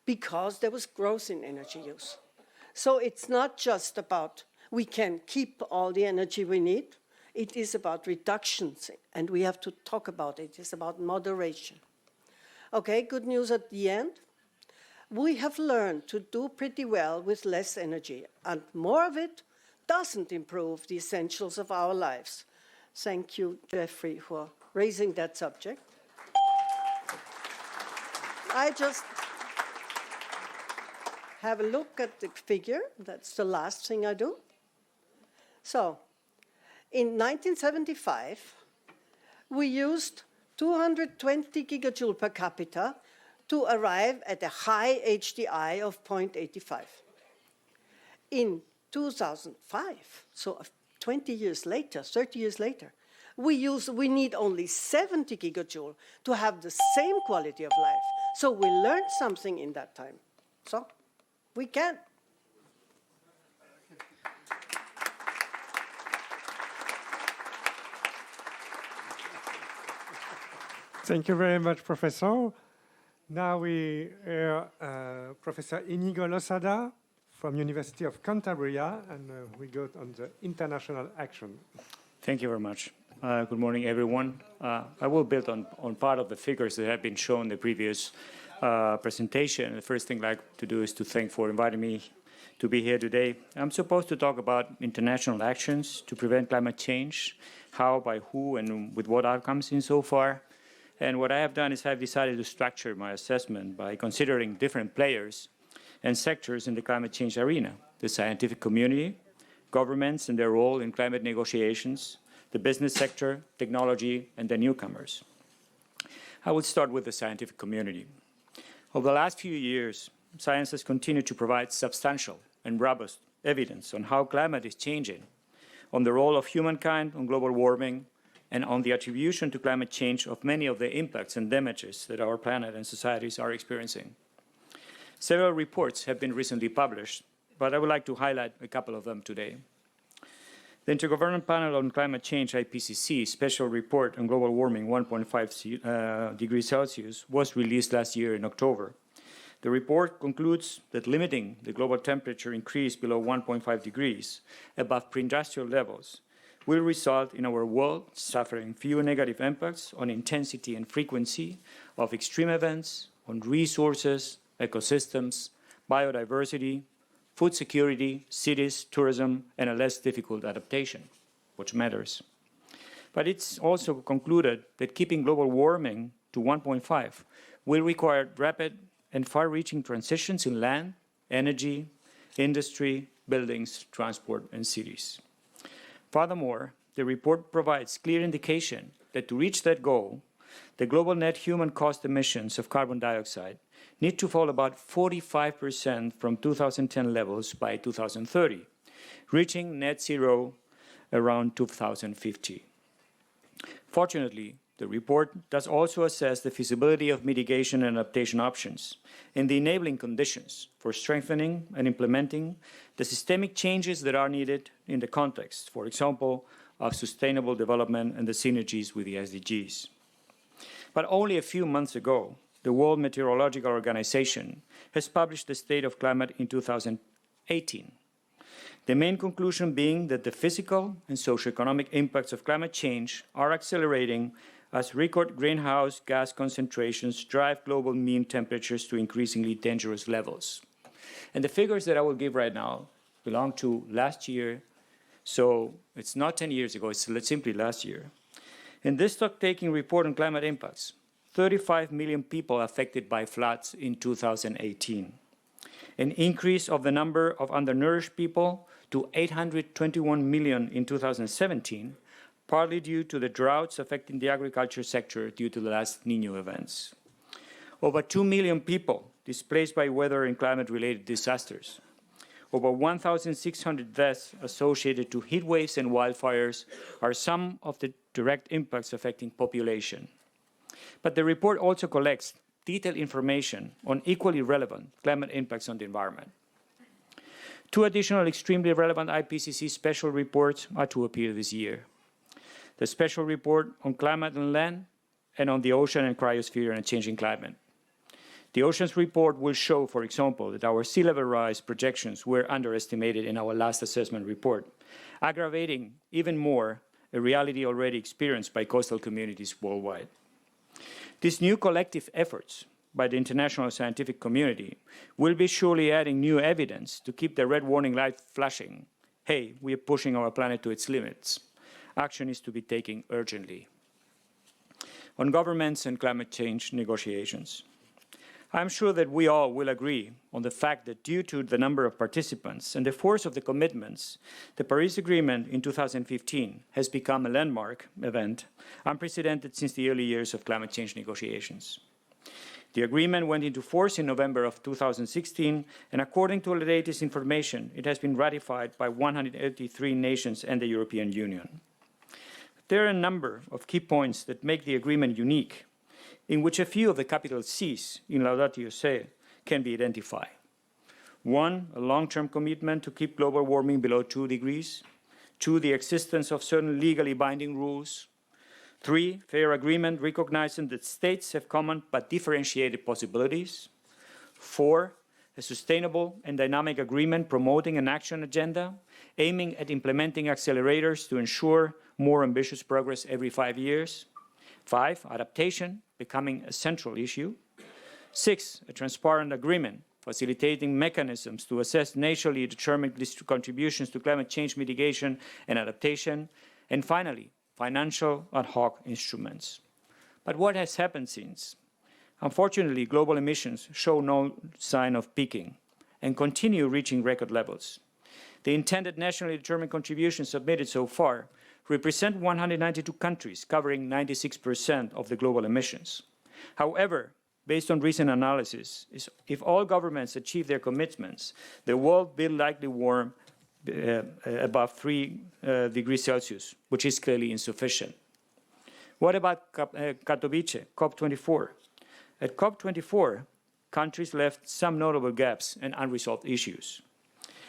because there was growth in energy use. So it's not just about we can keep all the energy we need. It is about reductions, and we have to talk about it. It's about moderation. Okay, good news at the end. We have learned to do pretty well with less energy, and more of it doesn't improve the essentials of our lives. Thank you, Jeffrey, for raising that subject. I just have a look at the figure. That's the last thing I do. So, in 1975, we used 220 gigajoule per capita to arrive at a high HDI of 0.85. In 2005, so 20 years later, 30 years later, we need only 70 gigajoule to have the same quality of life. So we learned something in that time. So we can. Thank you very much, Professor. Now we hear Professor Inigo Losada from University of Canterbury, and we go on the international action. Thank you very much. Good morning, everyone. I will build on part of the figures that have been shown in the previous presentation. The first thing I'd like to do is to thank for inviting me to be here today. I'm supposed to talk about international actions to prevent climate change, how, by who, and with what outcomes so far. And what I have done is I've decided to structure my assessment by considering different players and sectors in the climate change arena: the scientific community, governments and their role in climate negotiations, the business sector, technology, and the newcomers. I will start with the scientific community. Over the last few years, science has continued to provide substantial and robust evidence on how climate is changing, on the role of humankind on global warming, and on the attribution to climate change of many of the impacts and damages that our planet and societies are experiencing. Several reports have been recently published, but I would like to highlight a couple of them today. The Intergovernmental Panel on Climate Change, IPCC, Special Report on Global Warming 1.5 degrees Celsius was released last year in October. The report concludes that limiting the global temperature increase below 1.5 degrees above pre-industrial levels will result in our world suffering few negative impacts on intensity and frequency of extreme events, on resources, ecosystems, biodiversity, food security, cities, tourism, and a less difficult adaptation, which matters. But it's also concluded that keeping global warming to 1.5 will require rapid and far-reaching transitions in land, energy, industry, buildings, transport, and cities. Furthermore, the report provides clear indication that to reach that goal, the global net human cost emissions of carbon dioxide need to fall about 45% from 2010 levels by 2030, reaching net zero around 2050. Fortunately, the report does also assess the feasibility of mitigation and adaptation options and the enabling conditions for strengthening and implementing the systemic changes that are needed in the context, for example, of sustainable development and the synergies with the SDGs. But only a few months ago, the World Meteorological Organization has published the State of Climate in 2018. The main conclusion being that the physical and socioeconomic impacts of climate change are accelerating as record greenhouse gas concentrations drive global mean temperatures to increasingly dangerous levels. And the figures that I will give right now belong to last year, so it's not 10 years ago, it's simply last year. In this stock-taking report on climate impacts, 35 million people affected by floods in 2018, an increase of the number of undernourished people to 821 million in 2017, partly due to the droughts affecting the agriculture sector due to the last Niño events. Over 2 million people displaced by weather and climate-related disasters. Over 1,600 deaths associated to heat waves and wildfires are some of the direct impacts affecting population. But the report also collects detailed information on equally relevant climate impacts on the environment. Two additional extremely relevant IPCC special reports are to appear this year: the special report on climate and land, and on the ocean and cryosphere and a changing climate. The oceans report will show, for example, that our sea level rise projections were underestimated in our last assessment report, aggravating even more a reality already experienced by coastal communities worldwide. These new collective efforts by the international scientific community will be surely adding new evidence to keep the red warning light flashing. Hey, we are pushing our planet to its limits. Action is to be taken urgently. On governments and climate change negotiations, I'm sure that we all will agree on the fact that due to the number of participants and the force of the commitments, the Paris Agreement in 2015 has become a landmark event, unprecedented since the early years of climate change negotiations. The agreement went into force in November of 2016, and according to the latest information, it has been ratified by 183 nations and the European Union. There are a number of key points that make the agreement unique, in which a few of the capital C's in Laudatio Si can be identified. One, a long-term commitment to keep global warming below 2 degrees. Two, the existence of certain legally binding rules. Three, fair agreement recognizing that states have common but differentiated possibilities. Four, a sustainable and dynamic agreement promoting an action agenda, aiming at implementing accelerators to ensure more ambitious progress every 5 years. 5, adaptation becoming a central issue. 6, a transparent agreement facilitating mechanisms to assess nationally determined contributions to climate change mitigation and adaptation. And finally, financial ad hoc instruments. But what has happened since? Unfortunately, global emissions show no sign of peaking and continue reaching record levels. The intended nationally determined contributions submitted so far represent 192 countries, covering 96% of the global emissions. However, based on recent analysis, if all governments achieve their commitments, the world will likely warm above 3 degrees Celsius, which is clearly insufficient. What about Katowice, COP24? At COP24, countries left some notable gaps and unresolved issues.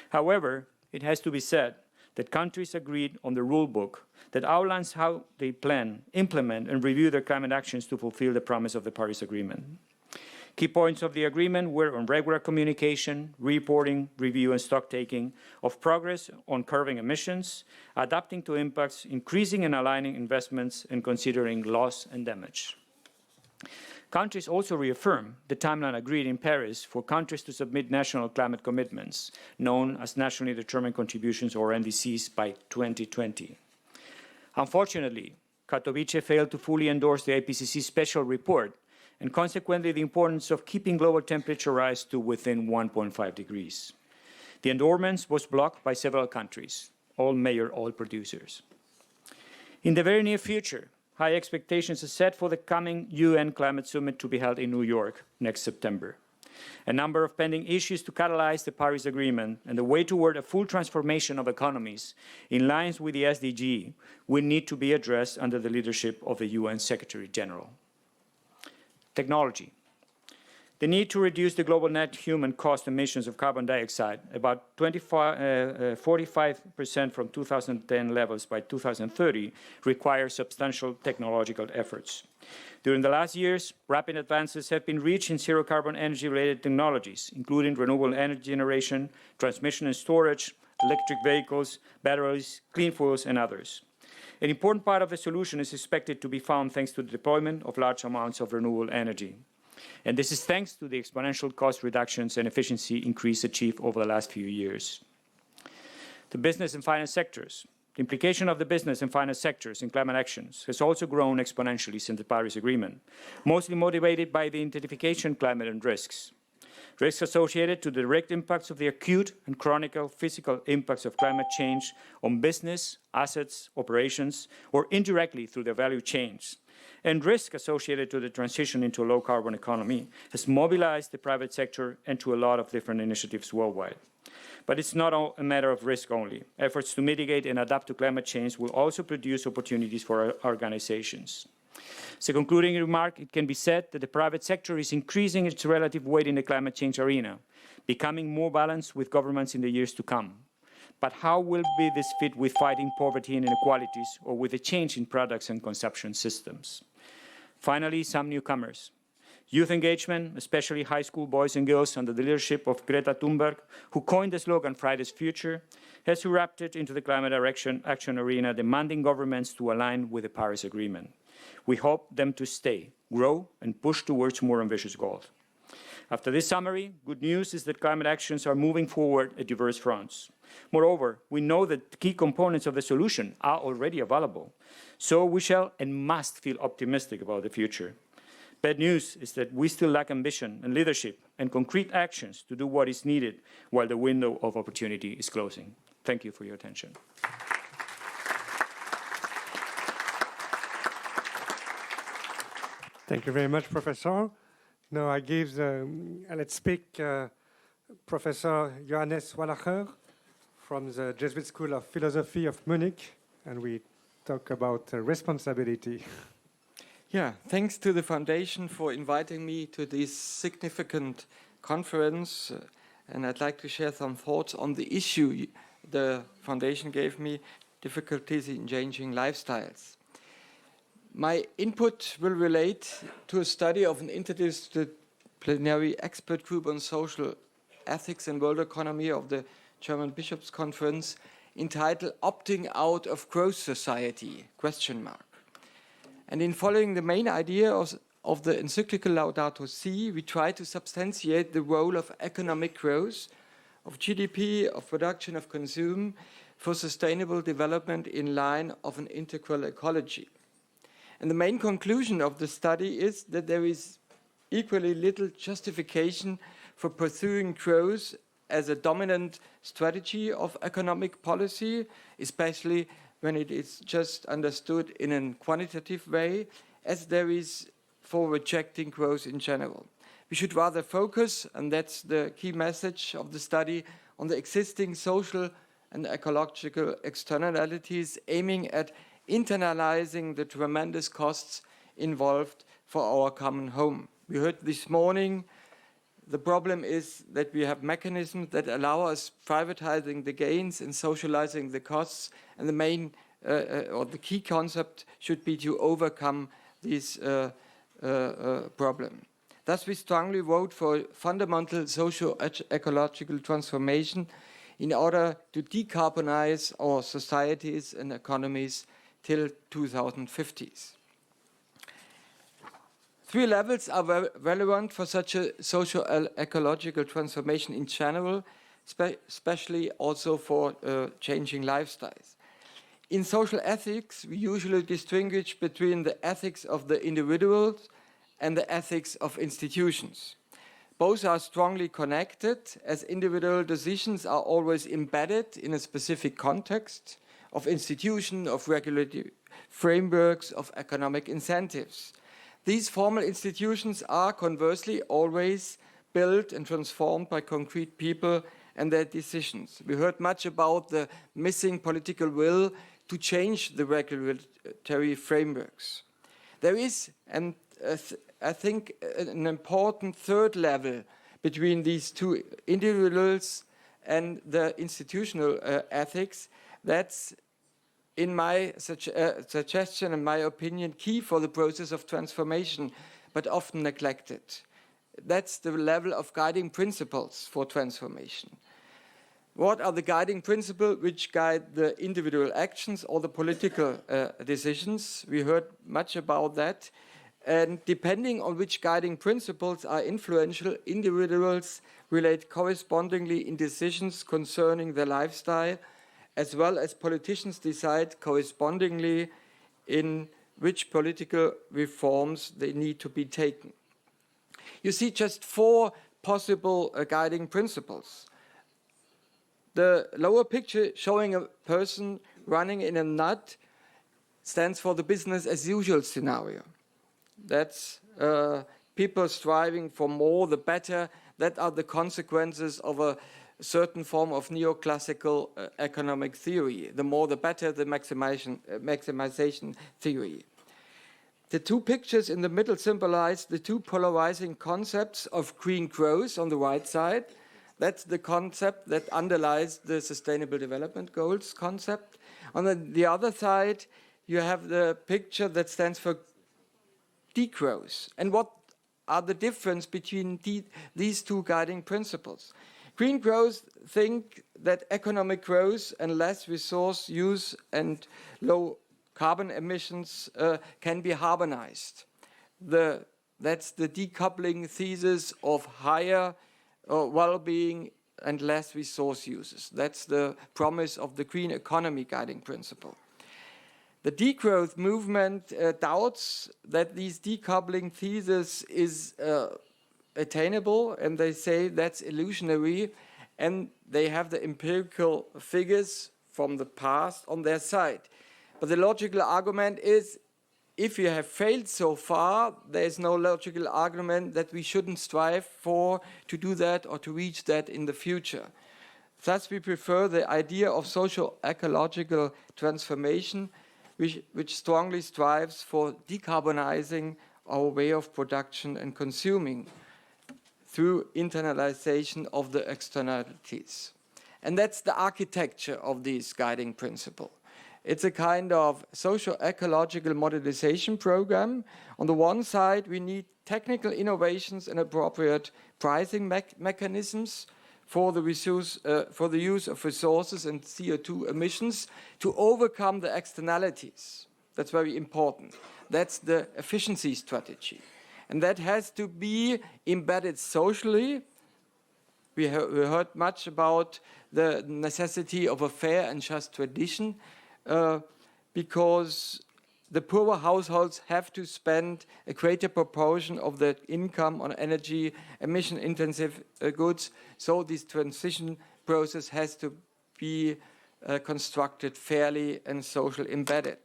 However, it has to be said that countries agreed on the rule book that outlines how they plan, implement, and review their climate actions to fulfill the promise of the Paris Agreement. Key points of the agreement were on regular communication, reporting, review, and stock-taking of progress on curbing emissions, adapting to impacts, increasing and aligning investments, and considering loss and damage. Countries also reaffirmed the timeline agreed in Paris for countries to submit national climate commitments, known as nationally determined contributions, or NDCs, by 2020. Unfortunately, Katowice failed to fully endorse the IPCC special report, and consequently the importance of keeping global temperature rise to within 1.5 degrees. The endorsement was blocked by several countries, all major oil producers. In the very near future, high expectations are set for the coming UN Climate Summit to be held in New York next September. A number of pending issues to catalyze the Paris Agreement and the way toward a full transformation of economies in line with the SDG will need to be addressed under the leadership of the UN Secretary General. Technology. The need to reduce the global net human cost emissions of carbon dioxide, about 45% from 2010 levels by 2030, requires substantial technological efforts. During the last years, rapid advances have been reached in zero-carbon energy-related technologies, including renewable energy generation, transmission and storage, electric vehicles, batteries, clean fuels, and others. An important part of the solution is expected to be found thanks to the deployment of large amounts of renewable energy. And this is thanks to the exponential cost reductions and efficiency increase achieved over the last few years. The business and finance sectors. The implication of the business and finance sectors in climate actions has also grown exponentially since the Paris Agreement, mostly motivated by the identification of climate and risks. Risks associated to the direct impacts of the acute and chronic physical impacts of climate change on business, assets, operations, or indirectly through the value chains. And risk associated to the transition into a low-carbon economy has mobilized the private sector and to a lot of different initiatives worldwide. But it's not a matter of risk only. Efforts to mitigate and adapt to climate change will also produce opportunities for our organizations. As a concluding remark, it can be said that the private sector is increasing its relative weight in the climate change arena, becoming more balanced with governments in the years to come. But how will this fit with fighting poverty and inequalities, or with a change in products and consumption systems? Finally, some newcomers. Youth engagement, especially high school boys and girls under the leadership of Greta Thunberg, who coined the slogan Friday's Future, has erupted into the climate action arena, demanding governments to align with the Paris Agreement. We hope them to stay, grow, and push towards more ambitious goals. After this summary, good news is that climate actions are moving forward at diverse fronts. Moreover, we know that key components of the solution are already available, so we shall and must feel optimistic about the future. Bad news is that we still lack ambition and leadership and concrete actions to do what is needed while the window of opportunity is closing. Thank you for your attention. Thank you very much, Professor. Now I give let's speak Professor Johannes Wallacher from the Jesuit School of Philosophy of Munich, and we talk about responsibility. Yeah, thanks to the Foundation for inviting me to this significant conference, and I'd like to share some thoughts on the issue the Foundation gave me, difficulties in changing lifestyles. My input will relate to a study of an interdisciplinary expert group on social ethics and world economy of the German Bishops' Conference entitled Opting Out of Growth Society, ? And in following the main idea of of the encyclical Laudato Si, we try to substantiate the role of economic growth, of GDP, of production, of consume, for sustainable development in line of an integral ecology. And the main conclusion of the study is that there is equally little justification for pursuing growth as a dominant strategy of economic policy, especially when it is just understood in a quantitative way, as there is for rejecting growth in general. We should rather focus, and that's the key message of the study, on the existing social and ecological externalities, aiming at internalizing the tremendous costs involved for our common home. We heard this morning the problem is that we have mechanisms that allow us privatizing the gains and socializing the costs, and the main or the key concept should be to overcome this problem. Thus, we strongly vote for fundamental socio-ecological transformation in order to decarbonize our societies and economies till 2050s. 3 levels are relevant for such a socio-ecological transformation in general, especially also for changing lifestyles. In social ethics, we usually distinguish between the ethics of the individuals and the ethics of institutions. Both are strongly connected, as individual decisions are always embedded in a specific context of institution, of regulatory frameworks, of economic incentives. These formal institutions are conversely always built and transformed by concrete people and their decisions. We heard much about the missing political will to change the regulatory frameworks. There is, and I think, an important third level between these two individuals and the institutional ethics. That's, in my suggestion and my opinion, key for the process of transformation, but often neglected. That's the level of guiding principles for transformation. What are the guiding principles which guide the individual actions or the political decisions? We heard much about that. And depending on which guiding principles are influential, individuals relate correspondingly in decisions concerning their lifestyle, as well as politicians decide correspondingly in which political reforms they need to be taken. You see just 4 possible guiding principles. The lower picture showing a person running in a nut stands for the business as usual scenario. That's people striving for more, the better. That are the consequences of a certain form of neoclassical economic theory. The more, the better, the maximization theory. The 2 pictures in the middle symbolize the 2 polarizing concepts of green growth on the right side. That's the concept that underlies the Sustainable Development Goals concept. On the other side, you have the picture that stands for degrowth. And what are the difference between these 2 guiding principles? Green growth think that economic growth and less resource use and low carbon emissions can be harmonized. That's the decoupling thesis of higher well-being and less resource uses. That's the promise of the green economy guiding principle. The degrowth movement doubts that these decoupling thesis is attainable, and they say that's illusionary, and they have the empirical figures from the past on their side. But the logical argument is, if you have failed so far, there is no logical argument that we shouldn't strive for to do that or to reach that in the future. Thus, we prefer the idea of socio-ecological transformation, which strongly strives for decarbonizing our way of production and consuming through internalization of the externalities. And that's the architecture of this guiding principle. It's a kind of socio-ecological modernization program. On the one side, we need technical innovations and appropriate pricing mechanisms for the use of resources and CO2 emissions to overcome the externalities. That's very important. That's the efficiency strategy. And that has to be embedded socially. We heard much about the necessity of a fair and just tradition, because the poorer households have to spend a greater proportion of their income on energy emission-intensive goods. So this transition process has to be constructed fairly and socially embedded.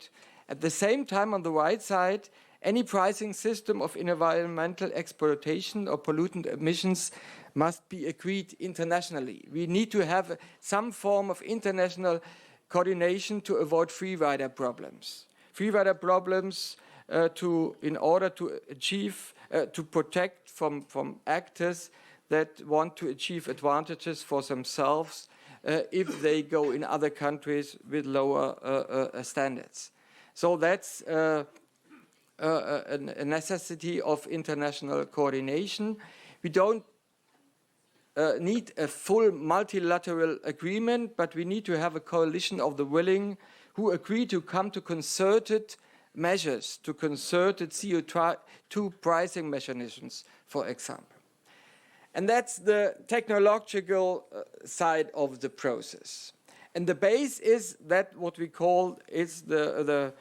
At the same time, on the right side, any pricing system of environmental exploitation or pollutant emissions must be agreed internationally. We need to have some form of international coordination to avoid free rider problems. Free rider problems in order to achieve, to protect from actors that want to achieve advantages for themselves if they go in other countries with lower standards. So that's a necessity of international coordination. We don't need a full multilateral agreement, but we need to have a coalition of the willing who agree to come to concerted measures, to concerted CO2 pricing mechanisms, for example. And that's the technological side of the process. And the base is that what we call is the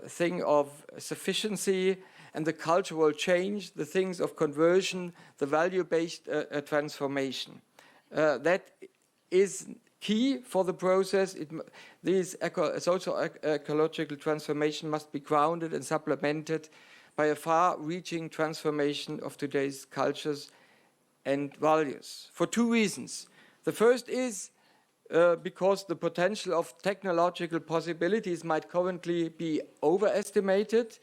thing of sufficiency and the cultural change, the things of conversion, the value-based transformation. That is key for the process. This social ecological transformation must be grounded and supplemented by a far-reaching transformation of today's cultures and values, for two reasons. The first is because the potential of technological possibilities might currently be overestimated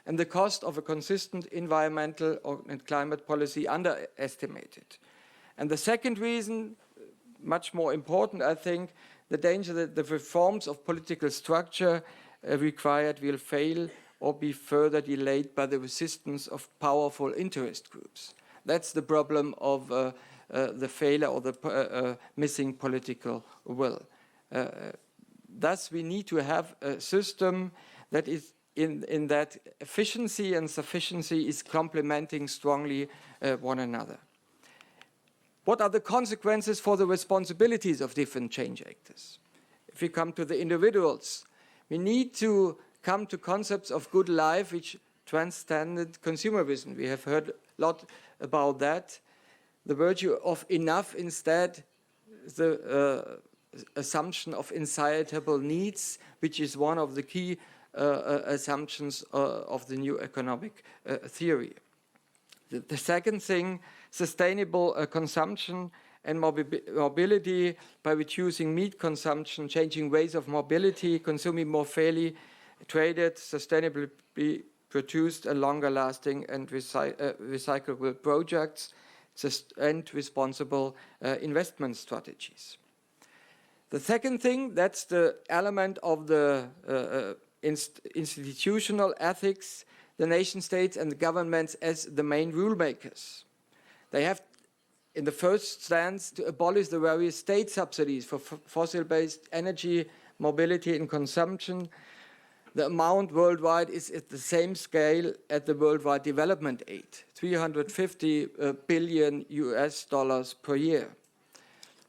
and the cost of a consistent environmental and climate policy underestimated. And the second reason, much more important, I think, the danger that the reforms of political structure required will fail or be further delayed by the resistance of powerful interest groups. That's the problem of the failure or the missing political will. Thus, we need to have a system that is in that efficiency and sufficiency is complementing strongly one another. What are the consequences for the responsibilities of different change actors? If we come to the individuals, we need to come to concepts of good life which transcended consumerism. We have heard a lot about that. The virtue of enough instead, the assumption of insatiable needs, which is one of the key assumptions of the new economic theory. The second thing, sustainable consumption and mobility by reducing meat consumption, changing ways of mobility, consuming more fairly traded, sustainably produced and longer lasting and recyclable projects and responsible investment strategies. The second thing, that's the element of the institutional ethics, the nation states and the governments as the main rule makers. They have, in the first stance, to abolish the various state subsidies for fossil-based energy, mobility and consumption. The amount worldwide is at the same scale as the worldwide development aid, $350 billion per year.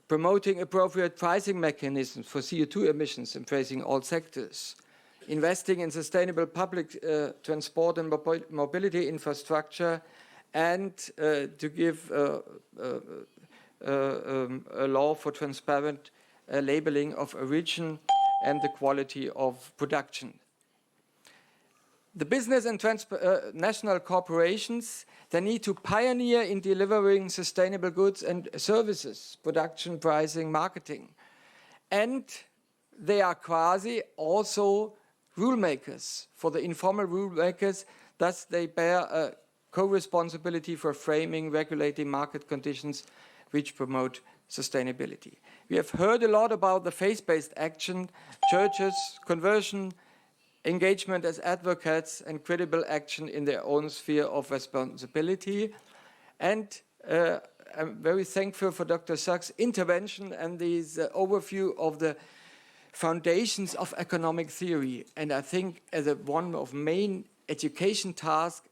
Promoting appropriate pricing mechanisms for CO2 emissions, embracing all sectors. Investing in sustainable public transport and mobility infrastructure, and to give a law for transparent labeling of origin and the quality of production. The business and national corporations, they need to pioneer in delivering sustainable goods and services, production, pricing, marketing. And they are quasi also rule makers for the informal rule makers, thus they bear a co-responsibility for framing, regulating market conditions which promote sustainability. We have heard a lot about the faith-based action, churches, conversion, engagement as advocates, and credible action in their own sphere of responsibility. And I'm very thankful for Dr. Sachs' intervention and this overview of the foundations of economic theory. And I think as one of main education tasks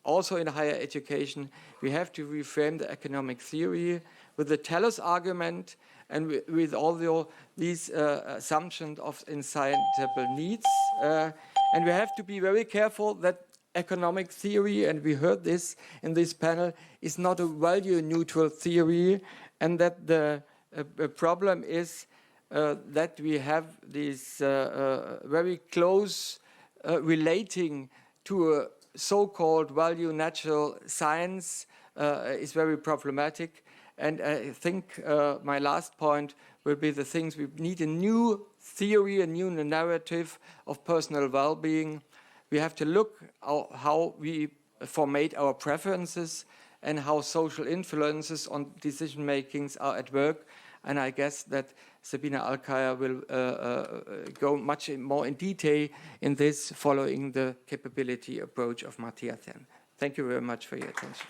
also in higher education, we have to reframe the economic theory with the telos argument and with all these assumptions of inscientable needs. And we have to be very careful that economic theory, and we heard this in this panel, is not a value-neutral theory, and that the problem is that we have this very close relating to a so-called value-natural science is very problematic. And I think my last point will be the things we need: a new theory, a new narrative of personal well-being. We have to look how we formate our preferences and how social influences on decision makings are at work. And I guess that Sabina Alkaya will go much more in detail in this, following the capability approach of Matthias Sen. Thank you very much for your attention.